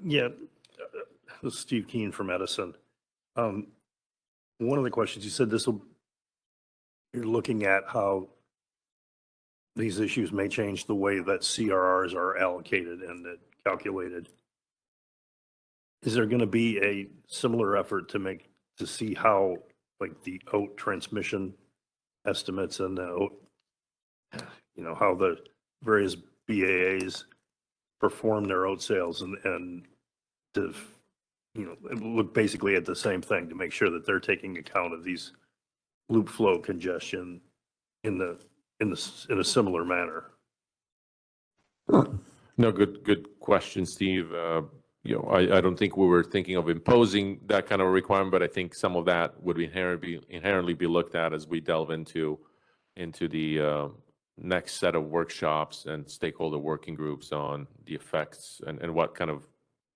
Yeah, this is Steve Keen from Edison. One of the questions, you said you're looking at how these issues may change the way that CRRs are allocated and calculated. Is there going to be a similar effort to see how, like, the OAT transmission estimates and how the various BAAs perform their OAT sales and to, look basically at the same thing to make sure that they're taking account of these loop flow congestion in a similar manner? No, good question, Steve. I don't think we were thinking of imposing that kind of requirement, but I think some of that would inherently be looked at as we delve into the next set of workshops and stakeholder working groups on the effects and what kind of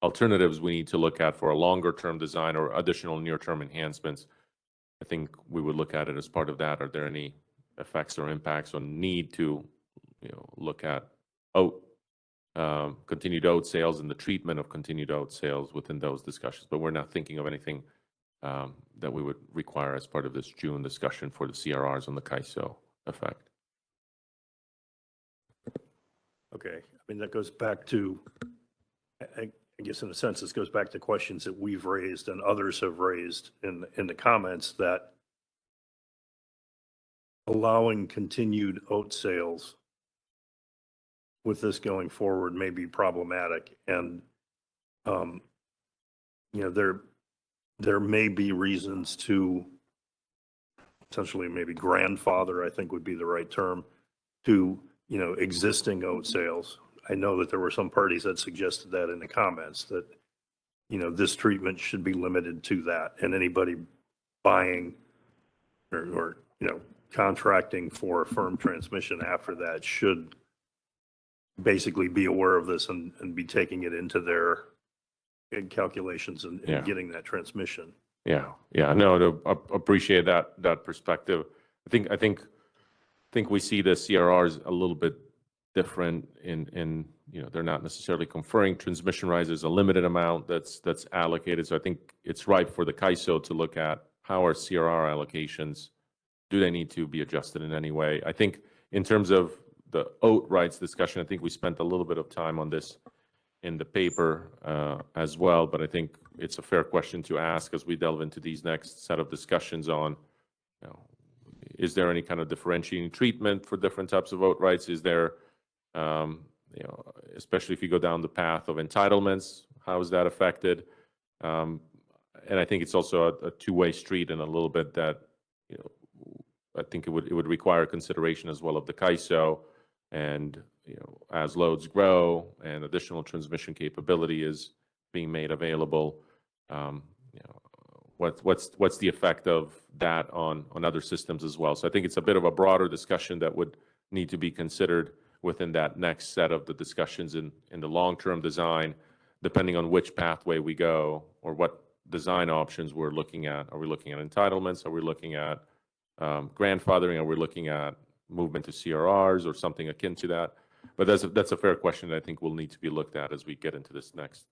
alternatives we need to look at for a longer term design or additional near term enhancements. I think we would look at it as part of that. Are there any effects or impacts or need to look at continued OAT sales and the treatment of continued OAT sales within those discussions? But we're not thinking of anything that we would require as part of this June discussion for the CRRs on the CAISO effect. Okay, I mean, that goes back to, I guess in a sense, this goes back to questions that we've raised and others have raised in the comments, that allowing continued OAT sales with this going forward may be problematic. And, there may be reasons to essentially maybe grandfather, I think would be the right term, to, existing OAT sales. I know that there were some parties that suggested that in the comments, that, this treatment should be limited to that, and anybody buying or contracting for a firm transmission after that should basically be aware of this and be taking it into their calculations and getting that transmission. Yeah. No, appreciate that perspective. I think we see the CRRs a little bit different in they're not necessarily conferring transmission rights as a limited amount that's allocated. So I think it's right for the CAISO to look at how our CRR allocations, do they need to be adjusted in any way? I think in terms of the OAT rights discussion, I think we spent a little bit of time on this in the paper as well, but I think it's a fair question to ask as we delve into these next set of discussions on, is there any kind of differentiating treatment for different types of OAT rights? Is there, especially if you go down the path of entitlements, how is that affected? And I think it's also a two-way street in a little bit that, I think it would require consideration as well of the CAISO. And as loads grow and additional transmission capability is being made available, what's the effect of that on other systems as well? So I think it's a bit of a broader discussion that would need to be considered within that next set of the discussions in the long-term design, depending on which pathway we go or what design options we're looking at. Are we looking at entitlements? Are we looking at grandfathering? Are we looking at movement to CRRs or something akin to that? But that's a fair question that I think will need to be looked at as we get into this next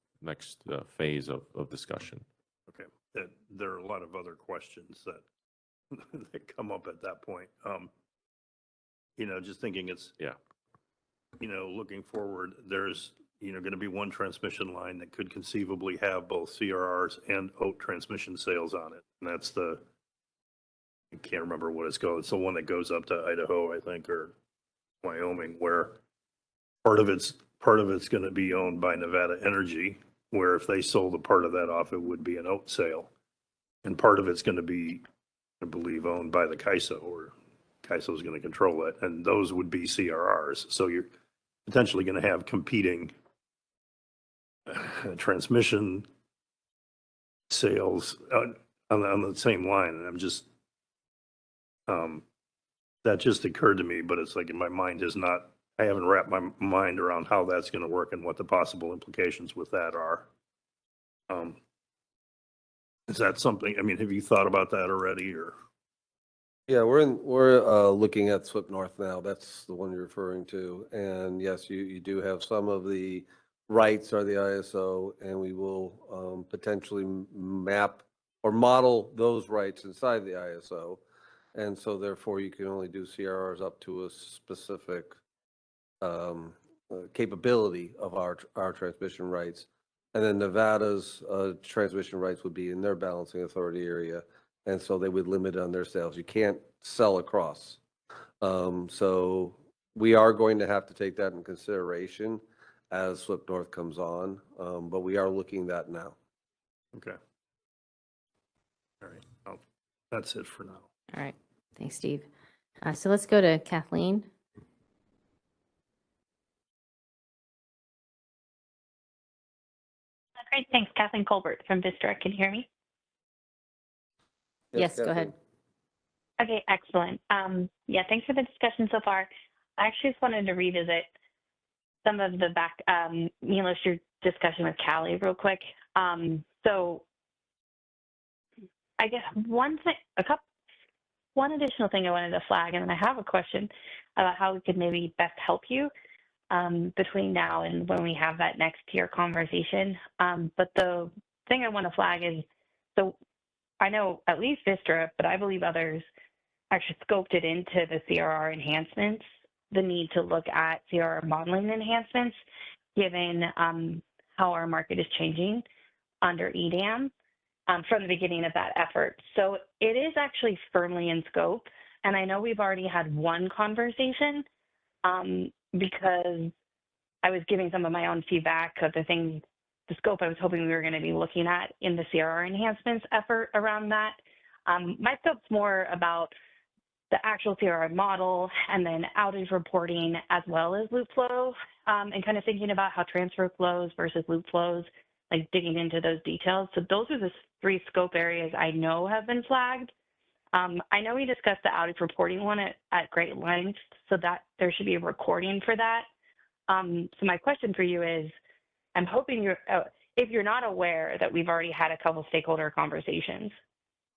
phase of discussion. Okay, there are a lot of other questions that come up at that point. Just thinking looking forward, there's going to be one transmission line that could conceivably have both CRRs and OAT transmission sales on it, and that's I can't remember what it's called. It's the one that goes up to Idaho, I think, or Wyoming, where part of it's going to be owned by Nevada Energy, where if they sold a part of that off, it would be an OAT sale. And part of it's going to be, I believe, owned by the CAISO, or CAISO is going to control it. And those would be CRRs. So you're potentially going to have competing transmission sales on the same line. And I'm just, that just occurred to me, but it's like in my mind I haven't wrapped my mind around how that's going to work and what the possible implications with that are. Is that something, have you thought about that already, or? Yeah, we're looking at SWIP North now. That's the one you're referring to. And yes, you do have some of the rights are the ISO, and we will potentially map or model those rights inside the ISO. And so therefore you can only do CRRs up to a specific capability of our transmission rights. And then Nevada's transmission rights would be in their balancing authority area. And so they would limit on their sales. You can't sell across. So we are going to have to take that in consideration as SWIP North comes on, but we are looking at that now. Okay. All right. Oh, that's it for now. All right. Thanks, Steve. So let's go to Kathleen. Great, thanks. Kathleen Colbert from Vistra. Can you hear me? Yes, go ahead. Okay, excellent. Yeah, thanks for the discussion so far. I actually just wanted to revisit some of the your discussion with Callie real quick. So I guess one additional thing I wanted to flag, and then I have a question about how we could maybe best help you between now and when we have that next tier conversation. But the thing I want to flag is, so I know at least Vistra, but I believe others actually scoped it into the CRR enhancements, the need to look at CRR modeling enhancements, given how our market is changing under EDAM from the beginning of that effort. So it is actually firmly in scope. And I know we've already had one conversation because I was giving some of my own feedback of the scope I was hoping we were going to be looking at in the CRR enhancements effort around that. My scope's more about the actual CRR model and then outage reporting as well as loop flow and kind of thinking about how transfer flows versus loop flows, like digging into those details. So those are the 3 scope areas I know have been flagged. I know we discussed the outage reporting one at great length, so that there should be a recording for that. So my question for you is, I'm hoping if you're not aware that we've already had a couple stakeholder conversations,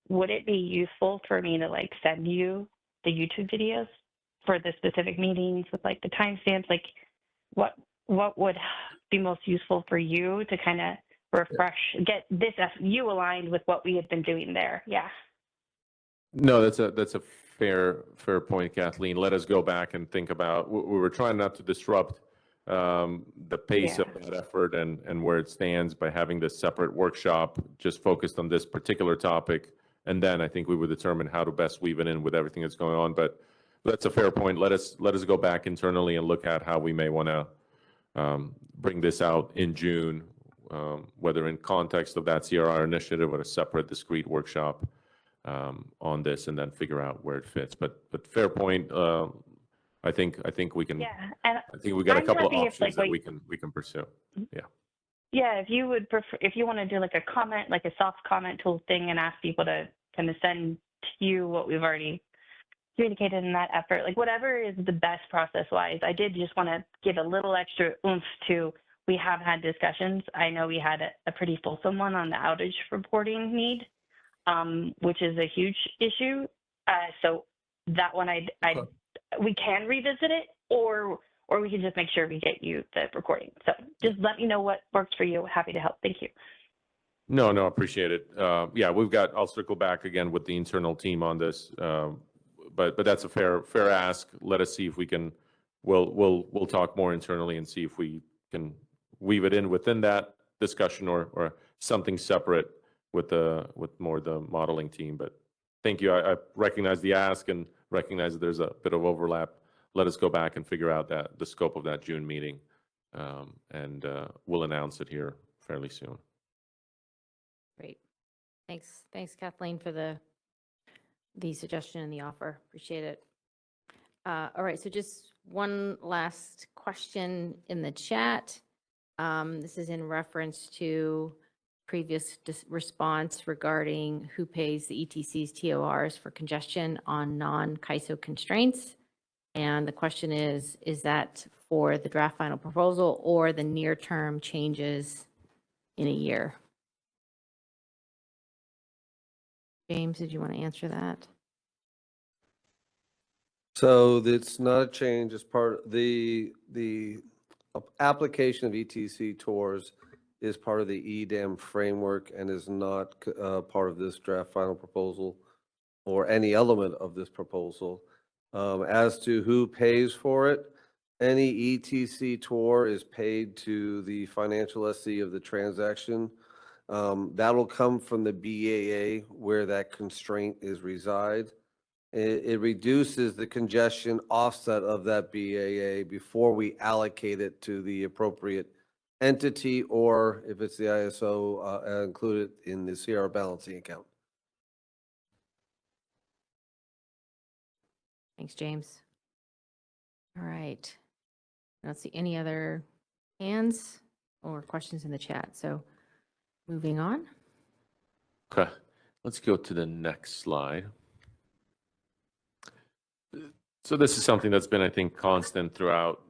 would it be useful for me to send you the YouTube videos for the specific meetings with the timestamps? Like what would be most useful for you to kind of refresh, get this you aligned with what we have been doing there? Yeah. No, that's a fair point, Kathleen. Let us go back and think about, we were trying not to disrupt the pace of that effort and where it stands by having this separate workshop just focused on this particular topic. And then I think we would determine how to best weave it in with everything that's going on. But that's a fair point. Let us go back internally and look at how we may want to bring this out in June, whether in context of that CRR initiative or a separate discrete workshop on this, and then figure out where it fits. But fair point. I think we can. Yeah, and I think we got a couple of happy if, options that we can pursue. Yeah. Yeah, if you would prefer, if you want to do a comment, a soft comment tool thing, and ask people to kind of send to you what we've already communicated in that effort, whatever is the best process-wise. I did just want to give a little extra oomph to. We have had discussions. I know we had a pretty fulsome one on the outage reporting need, which is a huge issue. So that one, we can revisit it, or we can just make sure we get you the recording. So just let me know what works for you. Happy to help. Thank you. No, appreciate it. Yeah, I'll circle back again with the internal team on this. But that's a fair ask. Let us see if we can, we'll talk more internally and see if we can weave it in within that discussion or something separate with more the modeling team. But thank you. I recognize the ask and recognize that there's a bit of overlap. Let us go back and figure out the scope of that June meeting, and we'll announce it here fairly soon. Great. Thanks, Kathleen, for the suggestion and the offer. Appreciate it. All right, so just one last question in the chat. This is in reference to previous response regarding who pays the ETC's TORs for congestion on non-CAISO constraints. And the question is that for the draft final proposal or the near-term changes in a year? James, did you want to answer that? So it's not a change. It's part, the application of ETC tours is part of the EDAM framework and is not part of this draft final proposal or any element of this proposal. As to who pays for it, any ETC tour is paid to the financial SC of the transaction. That'll come from the BAA where that constraint is reside. It reduces the congestion offset of that BAA before we allocate it to the appropriate entity, or if it's the ISO, include it in the CR balancing account. Thanks, James. All right. I don't see any other hands or questions in the chat. So moving on. Okay, let's go to the next slide. So this is something that's been, I think, constant throughout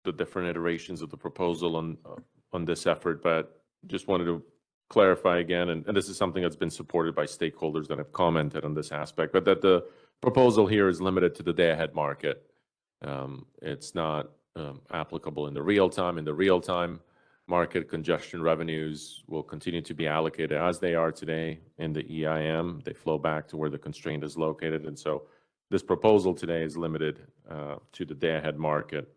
the different iterations of the proposal on this effort, but just wanted to clarify again, and this is something that's been supported by stakeholders that have commented on this aspect, but that the proposal here is limited to the day-ahead market. It's not applicable in the real time. In the real-time market, congestion revenues will continue to be allocated as they are today in the EIM. They flow back to where the constraint is located, and so this proposal today is limited to the day-ahead market.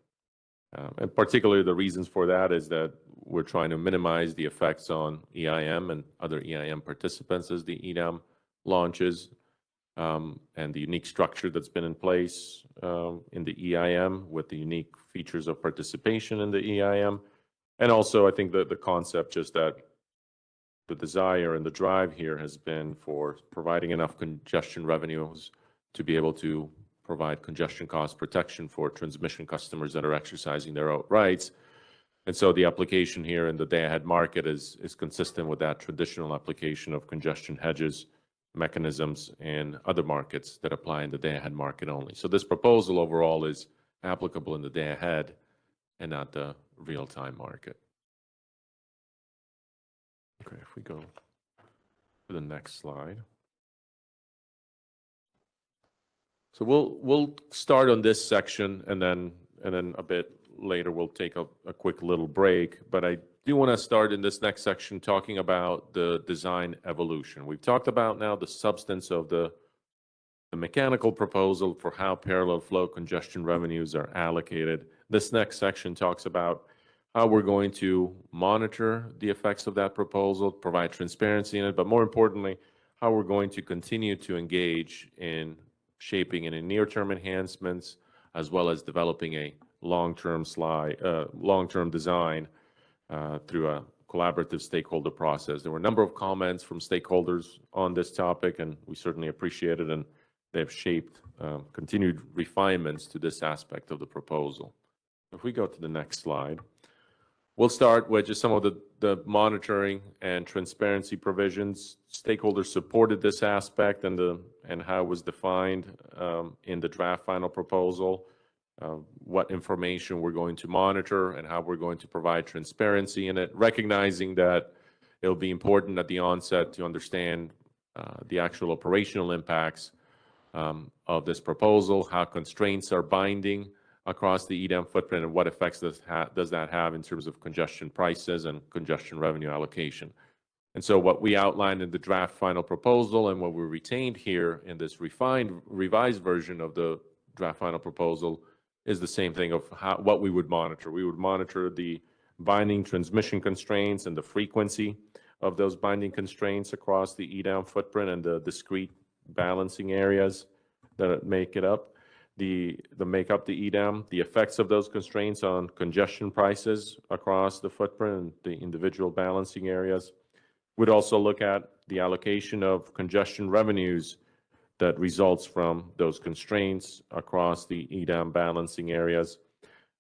And particularly the reasons for that is that we're trying to minimize the effects on EIM and other EIM participants as the EDAM launches, and the unique structure that's been in place in the EIM with the unique features of participation in the EIM. And also, I think that the concept just that the desire and the drive here has been for providing enough congestion revenues to be able to provide congestion cost protection for transmission customers that are exercising their own rights. And so the application here in the day-ahead market is consistent with that traditional application of congestion hedges mechanisms in other markets that apply in the day-ahead market only. So this proposal overall is applicable in the day-ahead and not the real-time market. Okay, if we go to the next slide. So we'll start on this section, and then a bit later we'll take a quick little break. But I do want to start in this next section talking about the design evolution. We've talked about now the substance of the mechanical proposal for how parallel flow congestion revenues are allocated. This next section talks about how we're going to monitor the effects of that proposal, provide transparency in it, but more importantly, how we're going to continue to engage in shaping any near-term enhancements, as well as developing a long-term design through a collaborative stakeholder process. There were a number of comments from stakeholders on this topic, and we certainly appreciate it, and they've shaped continued refinements to this aspect of the proposal. If we go to the next slide, we'll start with just some of the monitoring and transparency provisions. Stakeholders supported this aspect and how it was defined in the draft final proposal, what information we're going to monitor and how we're going to provide transparency in it, recognizing that it'll be important at the onset to understand the actual operational impacts of this proposal, how constraints are binding across the EDAM footprint, and what effects does that have in terms of congestion prices and congestion revenue allocation. And so what we outlined in the draft final proposal and what we retained here in this revised version of the draft final proposal is the same thing of what we would monitor. We would monitor the binding transmission constraints and the frequency of those binding constraints across the EDAM footprint and the discrete balancing areas that make it up. The make up the EDAM, the effects of those constraints on congestion prices across the footprint and the individual balancing areas. We'd also look at the allocation of congestion revenues that results from those constraints across the EDAM balancing areas,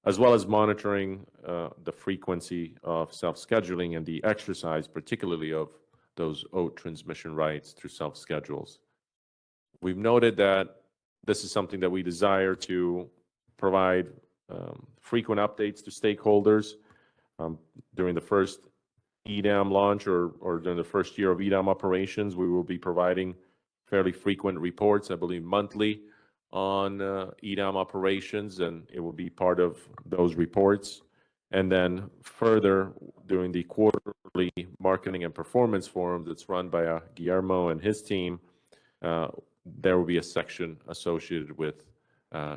as well as monitoring the frequency of self-scheduling and the exercise, particularly of those owed transmission rights through self-schedules. We've noted that this is something that we desire to provide frequent updates to stakeholders during the first EDAM launch or during the first year of EDAM operations. We will be providing fairly frequent reports, I believe monthly, on EDAM operations, and it will be part of those reports. And then further, during the quarterly marketing and performance forum that's run by Guillermo and his team, there will be a section associated with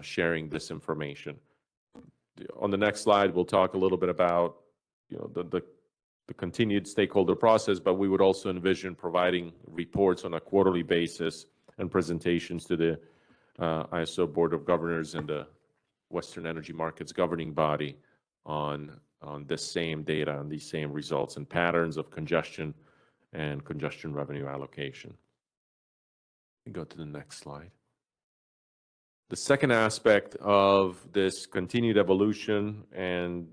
sharing this information. On the next slide, we'll talk a little bit about the continued stakeholder process, but we would also envision providing reports on a quarterly basis and presentations to the ISO Board of Governors and the Western Energy Markets governing body on this same data and these same results and patterns of congestion and congestion revenue allocation. Go to the next slide. The second aspect of this continued evolution and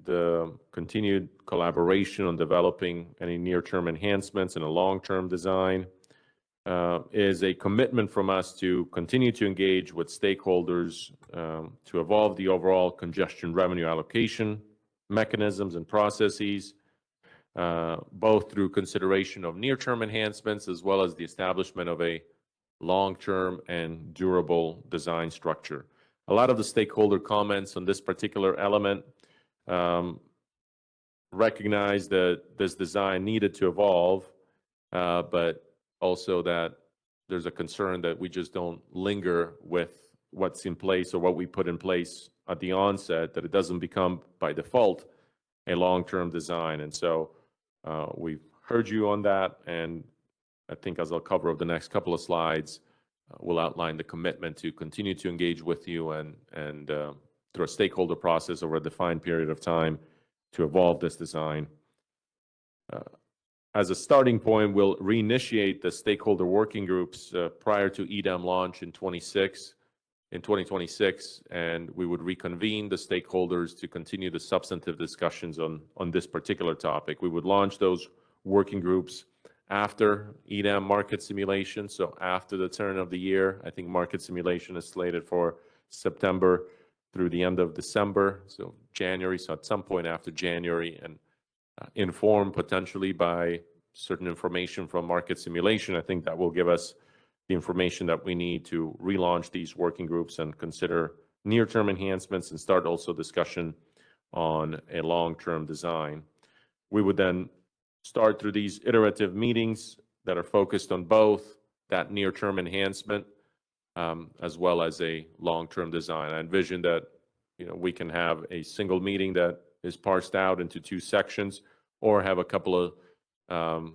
continued collaboration on developing any near-term enhancements and a long-term design is a commitment from us to continue to engage with stakeholders to evolve the overall congestion revenue allocation mechanisms and processes, both through consideration of near-term enhancements as well as the establishment of a long-term and durable design structure. A lot of the stakeholder comments on this particular element recognize that this design needed to evolve, but also that there's a concern that we just don't linger with what's in place or what we put in place at the onset, that it doesn't become by default a long-term design. And so we've heard you on that, and I think as I'll cover over the next couple of slides, we'll outline the commitment to continue to engage with you and through a stakeholder process over a defined period of time to evolve this design. As a starting point, we'll reinitiate the stakeholder working groups prior to EDAM launch in 2026, and we would reconvene the stakeholders to continue the substantive discussions on this particular topic. We would launch those working groups after EDAM market simulation, so after the turn of the year. I think market simulation is slated for September through the end of December, so January, so at some point after January, and informed potentially by certain information from market simulation. I think that will give us the information that we need to relaunch these working groups and consider near-term enhancements and start also discussion on a long-term design. We would then start through these iterative meetings that are focused on both that near-term enhancement as well as a long-term design. I envision that we can have a single meeting that is parsed out into two sections, or have a couple of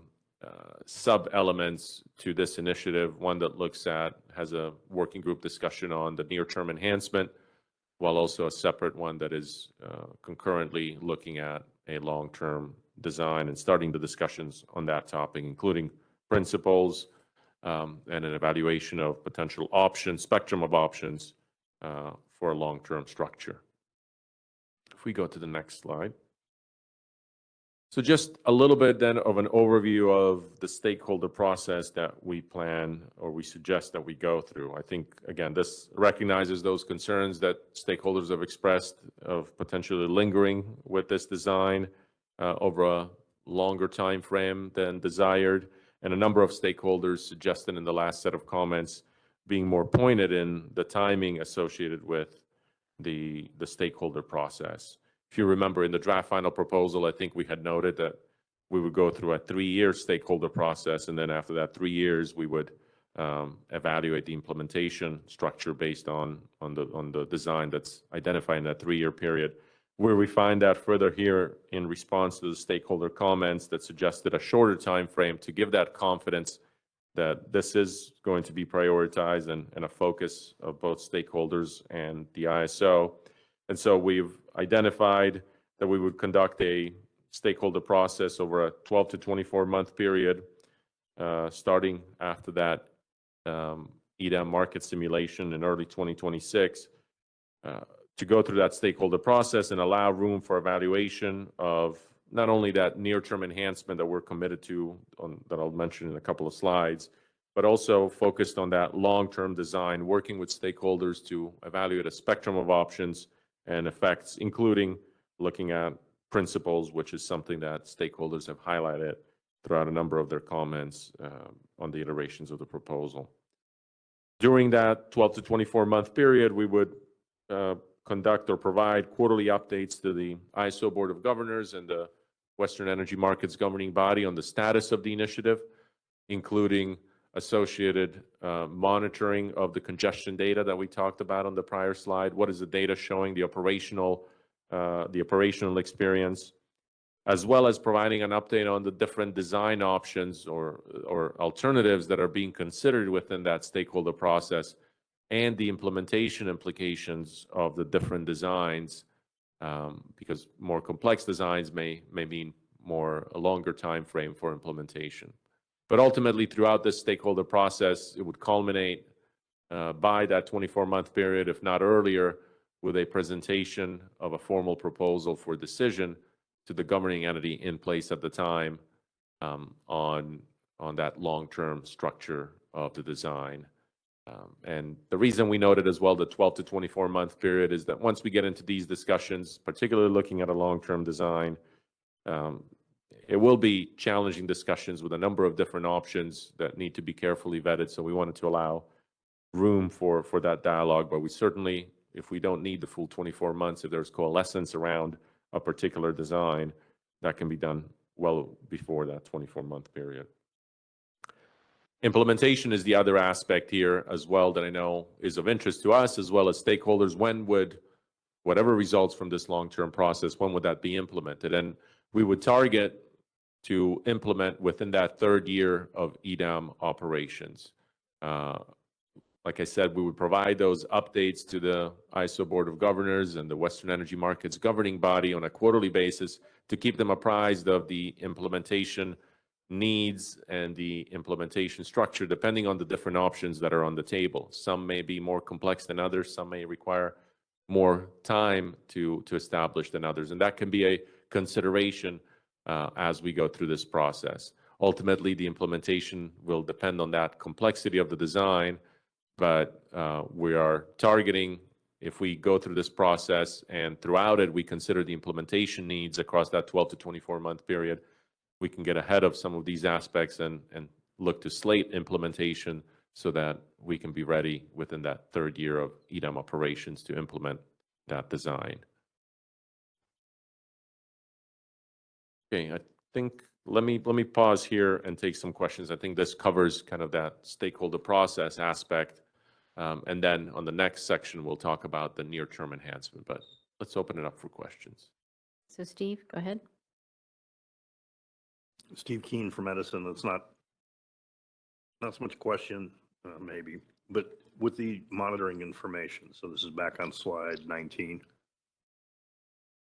sub-elements to this initiative, one that has a working group discussion on the near-term enhancement, while also a separate one that is concurrently looking at a long-term design and starting the discussions on that topic, including principles and an evaluation of potential options, spectrum of options for a long-term structure. If we go to the next slide. So just a little bit then of an overview of the stakeholder process that we plan or we suggest that we go through. I think, again, this recognizes those concerns that stakeholders have expressed of potentially lingering with this design over a longer time frame than desired, and a number of stakeholders suggested in the last set of comments being more pointed in the timing associated with the stakeholder process. If you remember, in the draft final proposal, I think we had noted that we would go through a 3-year stakeholder process, and then after that 3 years, we would evaluate the implementation structure based on the design that's identified in that 3-year period. Where we find that further here in response to the stakeholder comments that suggested a shorter time frame to give that confidence that this is going to be prioritized and a focus of both stakeholders and the ISO. And so we've identified that we would conduct a stakeholder process over a 12 to 24-month period, starting after that EDAM market simulation in early 2026, to go through that stakeholder process and allow room for evaluation of not only that near-term enhancement that we're committed to, that I'll mention in a couple of slides, but also focused on that long-term design, working with stakeholders to evaluate a spectrum of options and effects, including looking at principles, which is something that stakeholders have highlighted throughout a number of their comments on the iterations of the proposal. During that 12 to 24-month period, we would conduct or provide quarterly updates to the ISO Board of Governors and the Western Energy Markets governing body on the status of the initiative, including associated monitoring of the congestion data that we talked about on the prior slide. What is the data showing, the operational experience, as well as providing an update on the different design options or alternatives that are being considered within that stakeholder process and the implementation implications of the different designs, because more complex designs may mean a longer time frame for implementation. But ultimately, throughout this stakeholder process, it would culminate by that 24-month period, if not earlier, with a presentation of a formal proposal for decision to the governing entity in place at the time on that long-term structure of the design. And the reason we noted as well the 12 to 24-month period is that once we get into these discussions, particularly looking at a long-term design, it will be challenging discussions with a number of different options that need to be carefully vetted. So we wanted to allow room for that dialogue, but we certainly, if we don't need the full 24 months, if there's coalescence around a particular design, that can be done well before that 24-month period. Implementation is the other aspect here as well that I know is of interest to us as well as stakeholders. When would, whatever results from this long-term process, when would that be implemented? And we would target to implement within that third year of EDAM operations. Like I said, we would provide those updates to the ISO Board of Governors and the Western Energy Markets governing body on a quarterly basis to keep them apprised of the implementation needs and the implementation structure, depending on the different options that are on the table. Some may be more complex than others. Some may require more time to establish than others. And that can be a consideration as we go through this process. Ultimately, the implementation will depend on that complexity of the design, but we are targeting, if we go through this process and throughout it, we consider the implementation needs across that 12 to 24-month period, we can get ahead of some of these aspects and look to slate implementation so that we can be ready within that third year of EDAM operations to implement that design. Okay, I think let me pause here and take some questions. I think this covers kind of that stakeholder process aspect. And then on the next section, we'll talk about the near-term enhancement, but let's open it up for questions. So Steve, go ahead. Steve Keen from Edison. It's not so much a question, maybe, but with the monitoring information. So this is back on slide 19.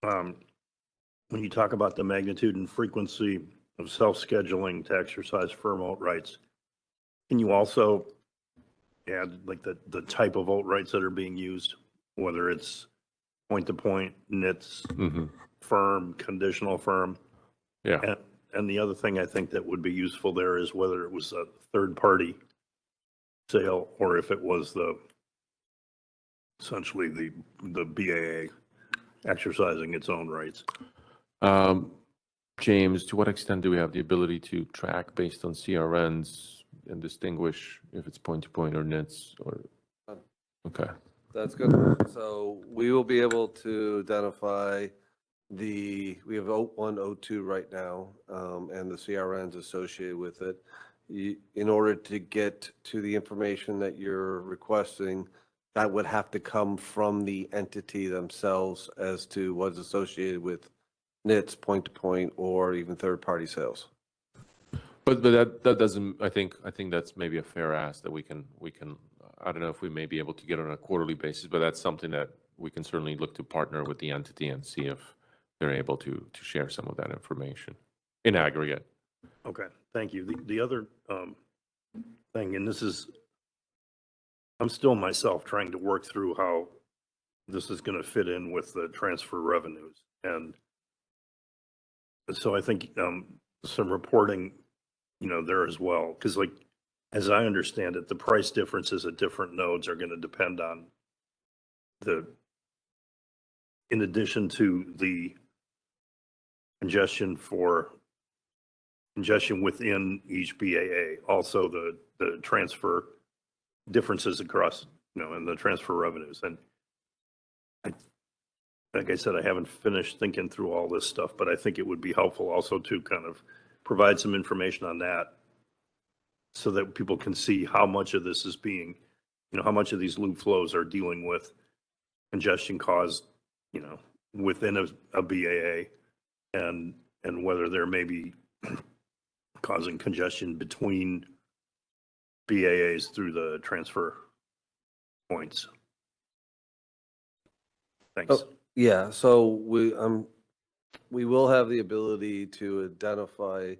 When you talk about the magnitude and frequency of self-scheduling to exercise firm volt rights, can you also add like the type of volt rights that are being used, whether it's point-to-point, NITs, firm, conditional firm? Yeah. And the other thing I think that would be useful there is whether it was a third-party sale or if it was essentially the BAA exercising its own rights. James, to what extent do we have the ability to track based on CRNs and distinguish if it's point-to-point or NITs? Or okay, that's good. So we will be able to identify we have O1, O2 right now, and the CRNs associated with it. In order to get to the information that you're requesting, that would have to come from the entity themselves as to what's associated with NITs, point-to-point, or even third-party sales. But that doesn't. I think that's maybe a fair ask that we can. I don't know if we may be able to get on a quarterly basis, but that's something that we can certainly look to partner with the entity and see if they're able to share some of that information in aggregate. Okay, thank you. The other thing, and this is, I'm still myself trying to work through how this is going to fit in with the transfer revenues. And so I think some reporting, there as well, because like, as I understand it, the price differences at different nodes are going to depend on in addition to the congestion within each BAA, also the transfer differences across, in the transfer revenues. And like I said, I haven't finished thinking through all this stuff, but I think it would be helpful also to kind of provide some information on that so that people can see how much of this is being, how much of these loop flows are dealing with congestion caused, within a BAA and whether there may be causing congestion between BAAs through the transfer points. Thanks. Oh, yeah, so we will have the ability to identify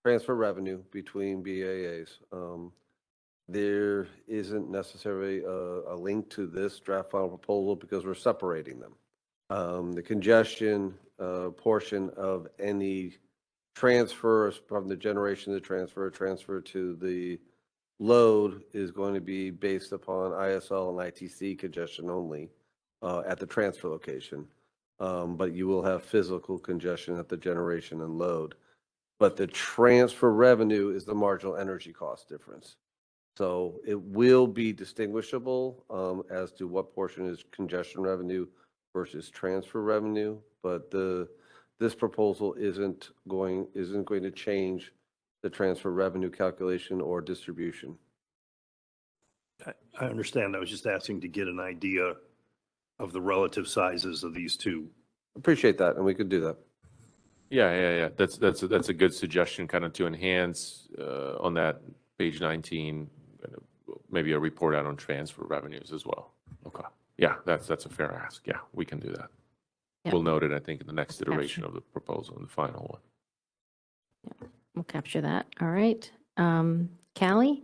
transfer revenue between BAAs. There isn't necessarily a link to this draft final proposal because we're separating them. The congestion portion of any transfers from the generation to transfer to the load is going to be based upon ISL and ITC congestion only at the transfer location. But you will have physical congestion at the generation and load. But the transfer revenue is the marginal energy cost difference. So it will be distinguishable as to what portion is congestion revenue versus transfer revenue. But this proposal isn't going to change the transfer revenue calculation or distribution. I understand. I was just asking to get an idea of the relative sizes of these two. Appreciate that, and we could do that. Yeah. That's a good suggestion, kind of to enhance on that page 19, maybe a report out on transfer revenues as well. Okay. Yeah, that's a fair ask. Yeah, we can do that. Yep. We'll note it, I think, in the next iteration of the proposal, in the final one. Yeah, we'll capture that. All right. Callie?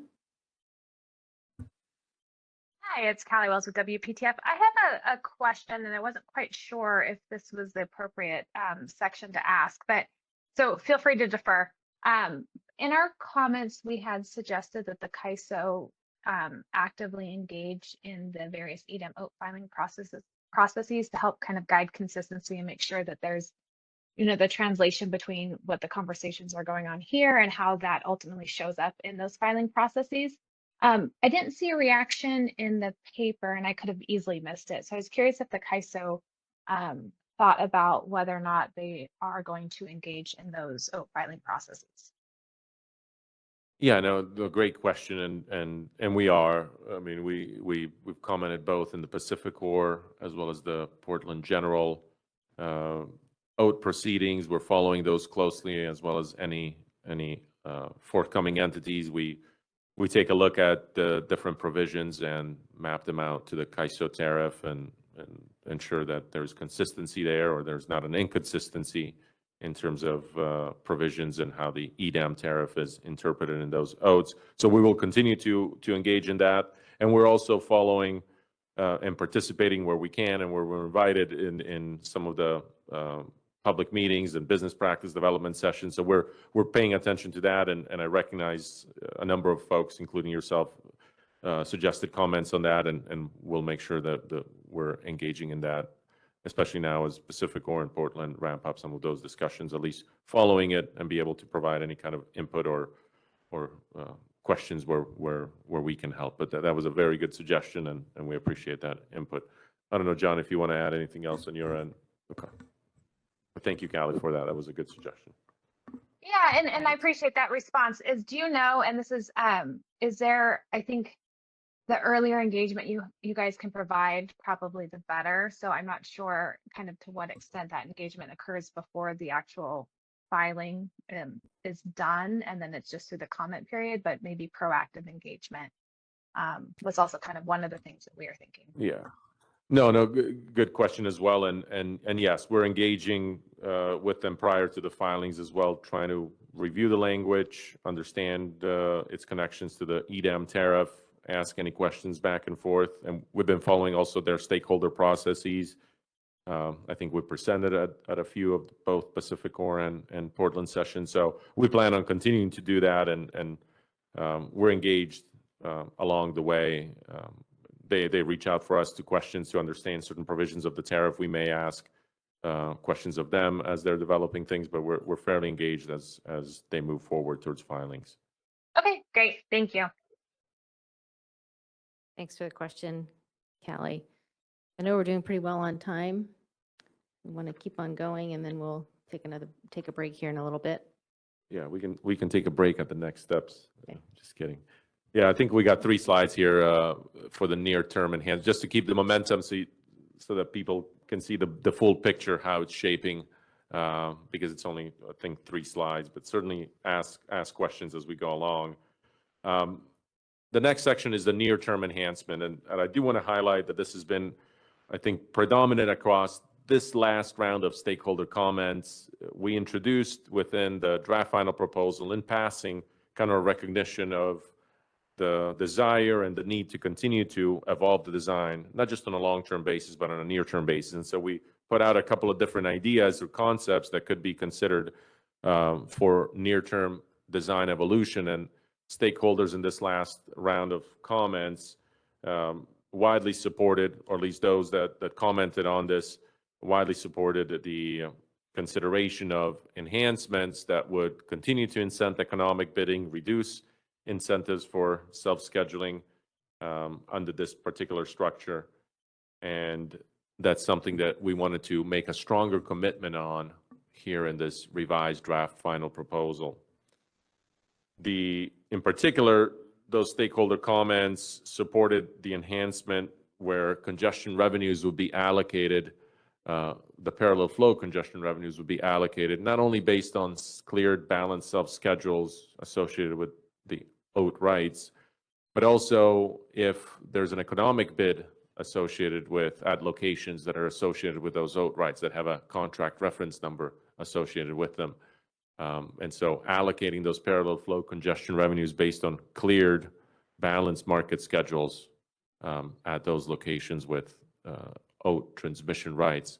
Hi, it's Callie Wells with WPTF. I have a question, and I wasn't quite sure if this was the appropriate section to ask, but so feel free to defer. In our comments, we had suggested that the CAISO actively engage in the various EDM OAT filing processes to help kind of guide consistency and make sure that there's, the translation between what the conversations are going on here and how that ultimately shows up in those filing processes. I didn't see a reaction in the paper, and I could have easily missed it. So I was curious if the CAISO thought about whether or not they are going to engage in those OAT filing processes. Yeah, no, a great question, and we are. I mean, we've commented both in the Pacific Core as well as the Portland General OAT proceedings. We're following those closely, as well as any forthcoming entities. We take a look at the different provisions and map them out to the CAISO tariff and ensure that there's consistency there, or there's not an inconsistency in terms of provisions and how the EDAM tariff is interpreted in those OATs. So we will continue to engage in that. And we're also following and participating where we can and where we're invited in some of the public meetings and business practice development sessions. So we're paying attention to that. And I recognize a number of folks, including yourself, suggested comments on that. And we'll make sure that we're engaging in that, especially now as Pacific Core and Portland ramp up some of those discussions, at least following it and be able to provide any kind of input or questions where we can help. But that was a very good suggestion, and we appreciate that input. I don't know, John, if you want to add anything else on your end. Okay. Thank you, Callie, for that. That was a good suggestion. Yeah, and I appreciate that response. Do you know, and this is there, I think, the earlier engagement you guys can provide, probably the better. So I'm not sure kind of to what extent that engagement occurs before the actual filing is done, and then it's just through the comment period, but maybe proactive engagement was also kind of one of the things that we are thinking. Yeah. No, good question as well. And yes, we're engaging with them prior to the filings as well, trying to review the language, understand its connections to the EDAM tariff, ask any questions back and forth. And we've been following also their stakeholder processes. I think we presented at a few of both Pacific Core and Portland sessions. So we plan on continuing to do that, and we're engaged along the way. They reach out for us to questions to understand certain provisions of the tariff. We may ask questions of them as they're developing things, but we're fairly engaged as they move forward towards filings. Okay, great. Thank you. Thanks for the question, Callie. I know we're doing pretty well on time. We want to keep on going, and then we'll take a break here in a little bit. Yeah, we can take a break at the next steps. Okay. Just kidding. Yeah, I think we got 3 slides here for the near term enhanced, just to keep the momentum so that people can see the full picture, how it's shaping, because it's only, I think, 3 slides, but certainly ask questions as we go along. The next section is the near term enhancement. And I do want to highlight that this has been, I think, predominant across this last round of stakeholder comments. We introduced within the draft final proposal in passing kind of a recognition of the desire and the need to continue to evolve the design, not just on a long-term basis, but on a near-term basis. And so we put out a couple of different ideas or concepts that could be considered for near-term design evolution. And stakeholders in this last round of comments widely supported, or at least those that commented on this, widely supported the consideration of enhancements that would continue to incent economic bidding, reduce incentives for self-scheduling under this particular structure. And that's something that we wanted to make a stronger commitment on here in this revised draft final proposal. In particular, those stakeholder comments supported the enhancement where congestion revenues would be allocated, the parallel flow congestion revenues would be allocated, not only based on cleared balanced self-schedules associated with the OAT rights, but also if there's an economic bid associated with at locations that are associated with those OAT rights that have a contract reference number associated with them. And so allocating those parallel flow congestion revenues based on cleared balanced market schedules at those locations with OAT transmission rights.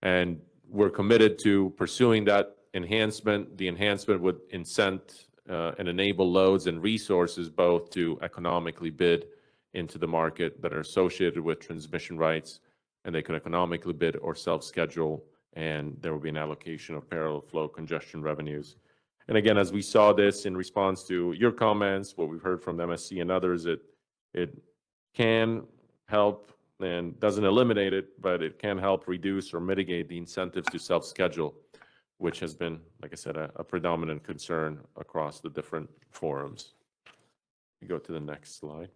And we're committed to pursuing that enhancement. The enhancement would incent and enable loads and resources both to economically bid into the market that are associated with transmission rights, and they could economically bid or self-schedule, and there will be an allocation of parallel flow congestion revenues. And again, as we saw this in response to your comments, what we've heard from MSC and others, it can help and doesn't eliminate it, but it can help reduce or mitigate the incentives to self-schedule, which has been, like I said, a predominant concern across the different forums. We go to the next slide.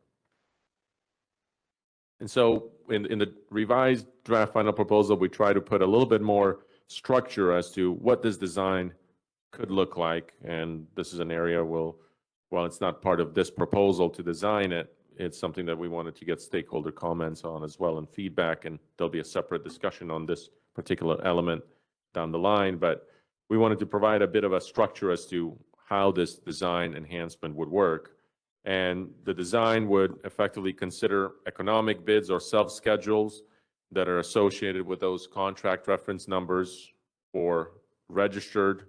And so in the revised draft final proposal, we try to put a little bit more structure as to what this design could look like. And this is an area while it's not part of this proposal to design it, it's something that we wanted to get stakeholder comments on as well and feedback. And there'll be a separate discussion on this particular element down the line. But we wanted to provide a bit of a structure as to how this design enhancement would work. And the design would effectively consider economic bids or self-schedules that are associated with those contract reference numbers for registered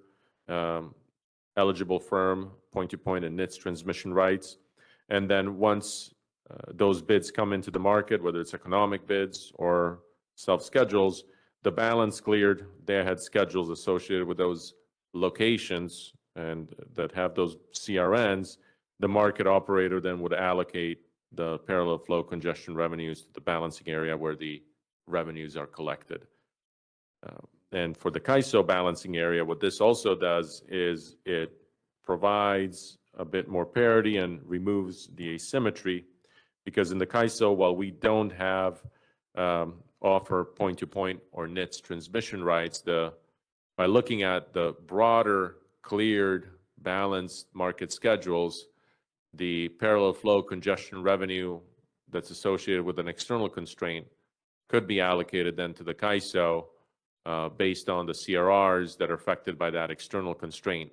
eligible firm point-to-point and NITS transmission rights. And then once those bids come into the market, whether it's economic bids or self-schedules, the balance cleared day-ahead schedules associated with those locations and that have those CRNs, the market operator then would allocate the parallel flow congestion revenues to the balancing area where the revenues are collected. And for the CAISO balancing area, what this also does is it provides a bit more parity and removes the asymmetry, because in the CAISO, while we don't have offer point-to-point or NITS transmission rights, by looking at the broader cleared balanced market schedules, the parallel flow congestion revenue that's associated with an external constraint could be allocated then to the CAISO based on the CRRs that are affected by that external constraint.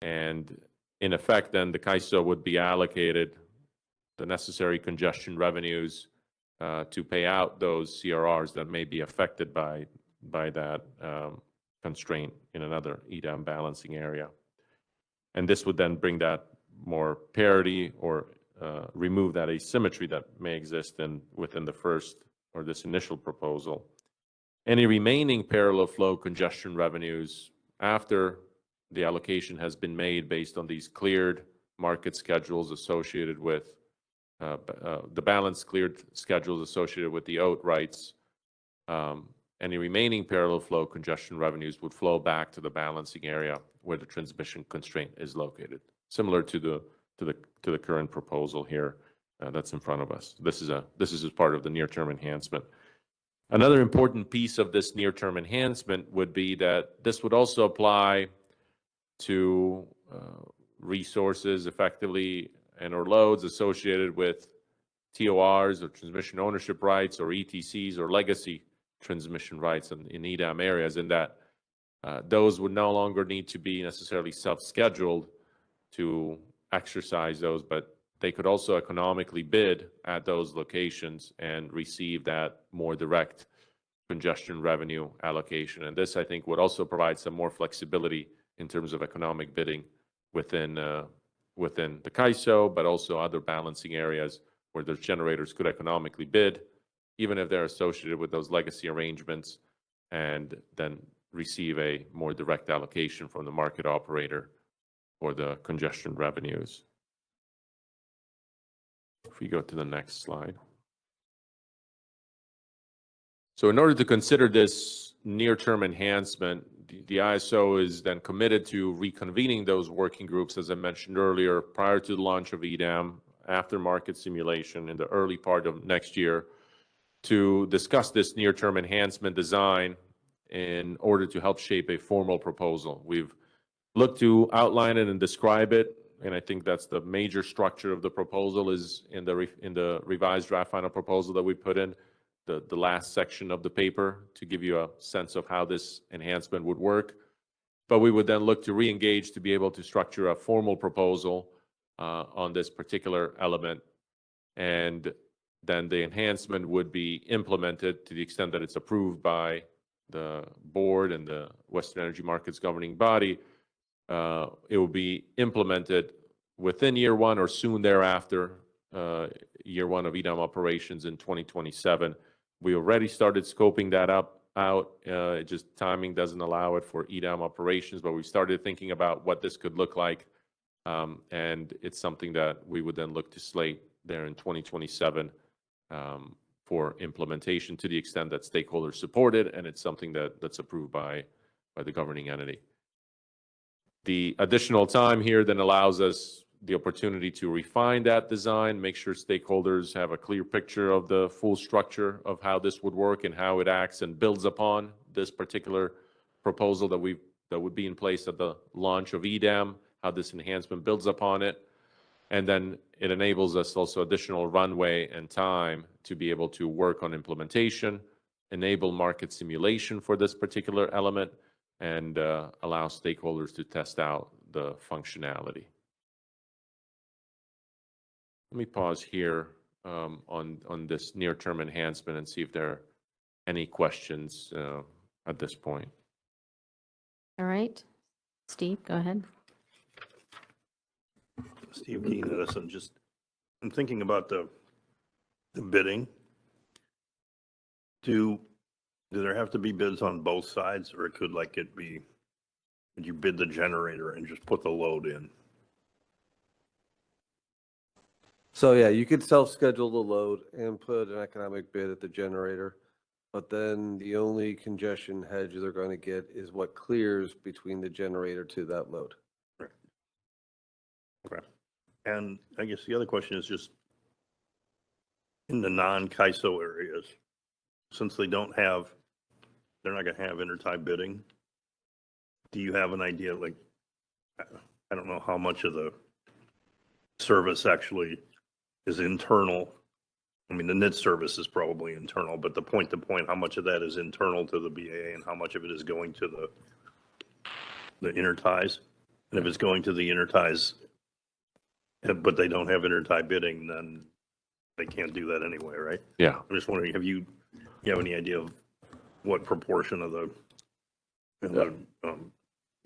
And in effect, then the CAISO would be allocated the necessary congestion revenues to pay out those CRRs that may be affected by that constraint in another EDAM balancing area. And this would then bring that more parity or remove that asymmetry that may exist within the first or this initial proposal. Any remaining parallel flow congestion revenues after the allocation has been made based on these cleared market schedules associated with the balance cleared schedules associated with the OAT rights, any remaining parallel flow congestion revenues would flow back to the balancing area where the transmission constraint is located, similar to the current proposal here that's in front of us. This is as part of the near-term enhancement. Another important piece of this near-term enhancement would be that this would also apply to resources effectively and/or loads associated with TORs or transmission ownership rights or ETCs or legacy transmission rights in EDAM areas, in that those would no longer need to be necessarily self-scheduled to exercise those, but they could also economically bid at those locations and receive that more direct congestion revenue allocation. And this, I think, would also provide some more flexibility in terms of economic bidding within the CAISO, but also other balancing areas where those generators could economically bid, even if they're associated with those legacy arrangements, and then receive a more direct allocation from the market operator for the congestion revenues. If we go to the next slide. So in order to consider this near-term enhancement, the ISO is then committed to reconvening those working groups, as I mentioned earlier, prior to the launch of EDAM, after market simulation in the early part of next year, to discuss this near-term enhancement design in order to help shape a formal proposal. We've looked to outline it and describe it, and I think that's the major structure of the proposal is in the revised draft final proposal that we put in, the last section of the paper, to give you a sense of how this enhancement would work. But we would then look to re-engage to be able to structure a formal proposal on this particular element. And then the enhancement would be implemented to the extent that it's approved by the board and the Western Energy Markets governing body. It will be implemented within year one or soon thereafter, year one of EDAM operations in 2027. We already started scoping that out. Just timing doesn't allow it for EDAM operations, but we started thinking about what this could look like. And it's something that we would then look to slate there in 2027 for implementation to the extent that stakeholders support it, and it's something that's approved by the governing entity. The additional time here then allows us the opportunity to refine that design, make sure stakeholders have a clear picture of the full structure of how this would work and how it acts and builds upon this particular proposal that would be in place at the launch of EDAM, how this enhancement builds upon it. And then it enables us also additional runway and time to be able to work on implementation, enable market simulation for this particular element, and allow stakeholders to test out the functionality. Let me pause here on this near-term enhancement and see if there are any questions at this point. All right. Steve, go ahead. Steve Keen, Edison. I'm thinking about the bidding. Do there have to be bids on both sides, or could you bid the generator and just put the load in? So yeah, you could self-schedule the load and put an economic bid at the generator, but then the only congestion hedge they're going to get is what clears between the generator to that load. Right. Okay. And I guess the other question is just in the non-CAISO areas, since they're not going to have intertie bidding, do you have an idea, like, I don't know how much of the service actually is internal? I mean, the NIT service is probably internal, but the point-to-point, how much of that is internal to the BAA and how much of it is going to the interties? And if it's going to the interties, but they don't have intertie bidding, then they can't do that anyway, right? Yeah. I'm just wondering, you have any idea of what proportion of the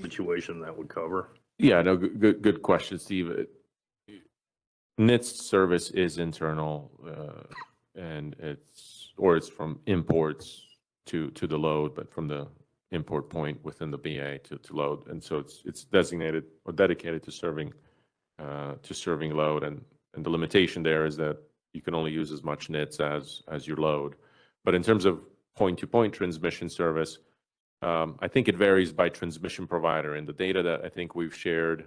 situation that would cover? Yeah, no, good question, Steve. NIT's service is internal, and it's from imports to the load, but from the import point within the BA to load, and so it's designated or dedicated to serving load, and And the limitation there is that you can only use as much nits as your load. But in terms of point-to-point transmission service, I think it varies by transmission provider. And the data that I think we've shared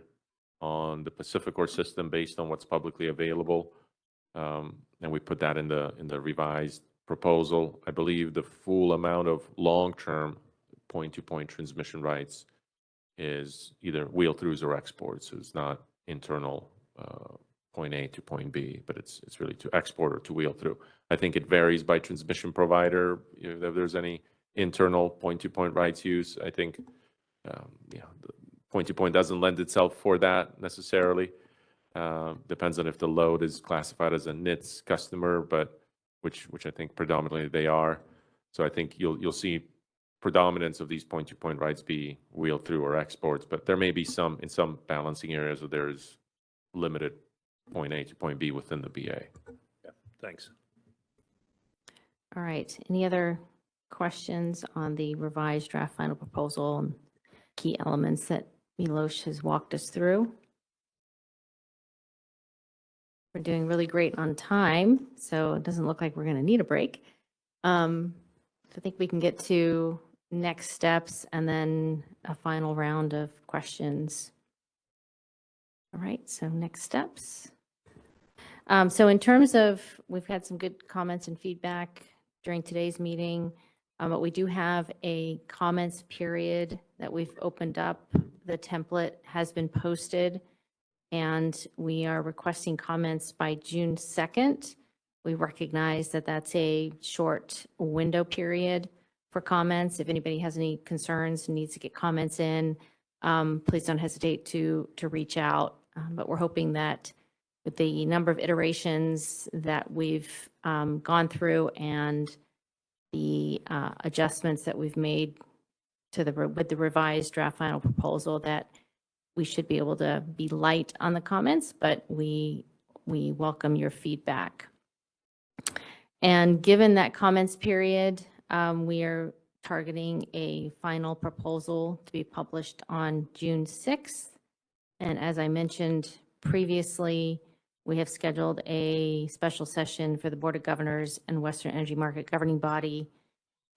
on the Pacificor system based on what's publicly available, and we put that in the revised proposal. I believe the full amount of long-term point-to-point transmission rights is either wheel-throughs or exports. It's not internal point A to point B, but it's really to export or to wheel-through. I think it varies by transmission provider. If there's any internal point-to-point rights use, I think the point-to-point doesn't lend itself for that necessarily. Depends on if the load is classified as a NITS customer, but which I think predominantly they are. So I think you'll see predominance of these point-to-point rights be wheel-through or exports, but there may be some in some balancing areas where there's limited point A to point B within the BA. Yeah, thanks. All right. Any other questions on the revised draft final proposal and key elements that Miloš has walked us through? We're doing really great on time, so it doesn't look like we're going to need a break. So I think we can get to next steps and then a final round of questions. All right, so next steps. So in terms of, we've had some good comments and feedback during today's meeting, but we do have a comments period that we've opened up. The template has been posted, and we are requesting comments by June 2nd. We recognize that that's a short window period for comments. If anybody has any concerns and needs to get comments in, please don't hesitate to reach out. But we're hoping that with the number of iterations that we've gone through and the adjustments that we've made to with the revised draft final proposal, that we should be able to be light on the comments, but we welcome your feedback. And given that comments period, we are targeting a final proposal to be published on June 6th. And as I mentioned previously, we have scheduled a special session for the Board of Governors and Western Energy Market Governing Body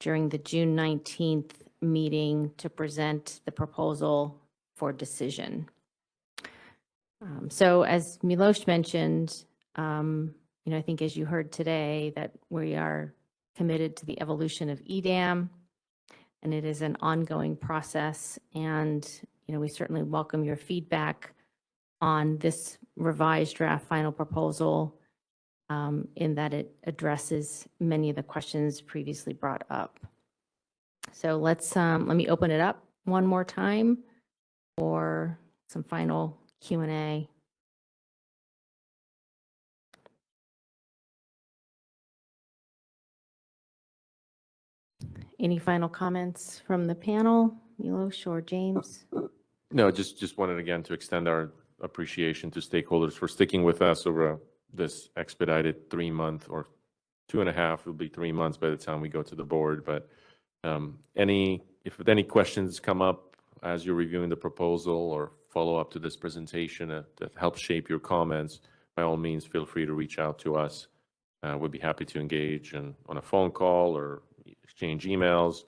during the June 19th meeting to present the proposal for decision. So as Miloš mentioned, I think as you heard today, that we are committed to the evolution of EDAM, and it is an ongoing process. And, we certainly welcome your feedback on this revised draft final proposal in that it addresses many of the questions previously brought up. So let me open it up one more time for some final Q&A. Any final comments from the panel, Miloš or James? No, just wanted again to extend our appreciation to stakeholders for sticking with us over this expedited 3-month or 2.5, it'll be 3 months by the time we go to the board. But if any questions come up as you're reviewing the proposal or follow up to this presentation that helps shape your comments, by all means, feel free to reach out to us. We'd be happy to engage on a phone call or exchange emails.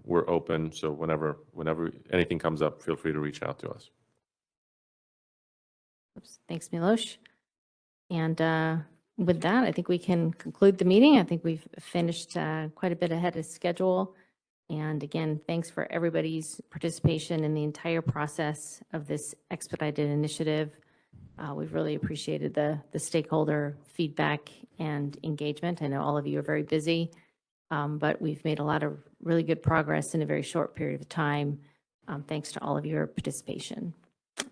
We're open, so whenever anything comes up, feel free to reach out to us. Thanks, Miloš. And with that, I think we can conclude the meeting. I think we've finished quite a bit ahead of schedule. And again, thanks for everybody's participation in the entire process of this expedited initiative. We've really appreciated the stakeholder feedback and engagement. I know all of you are very busy, but we've made a lot of really good progress in a very short period of time, thanks to all of your participation.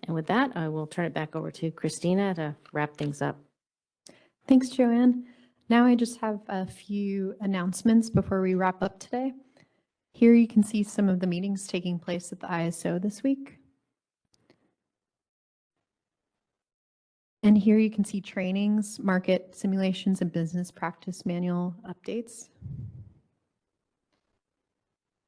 And with that, I will turn it back over to Christina to wrap things up. Thanks, Joanne. Now I just have a few announcements before we wrap up today. Here you can see some of the meetings taking place at the ISO this week. And here you can see trainings, market simulations, and business practice manual updates.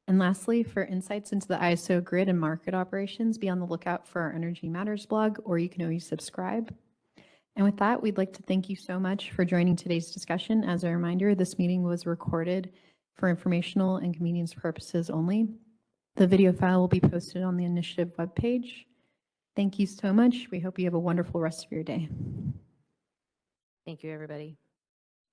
And lastly, for insights into the ISO grid and market operations, be on the lookout for our Energy Matters blog, or you can always subscribe. And with that, we'd like to thank you so much for joining today's discussion. As a reminder, this meeting was recorded for informational and convenience purposes only. The video file will be posted on the initiative webpage. Thank you so much. We hope you have a wonderful rest of your day. Thank you, everybody.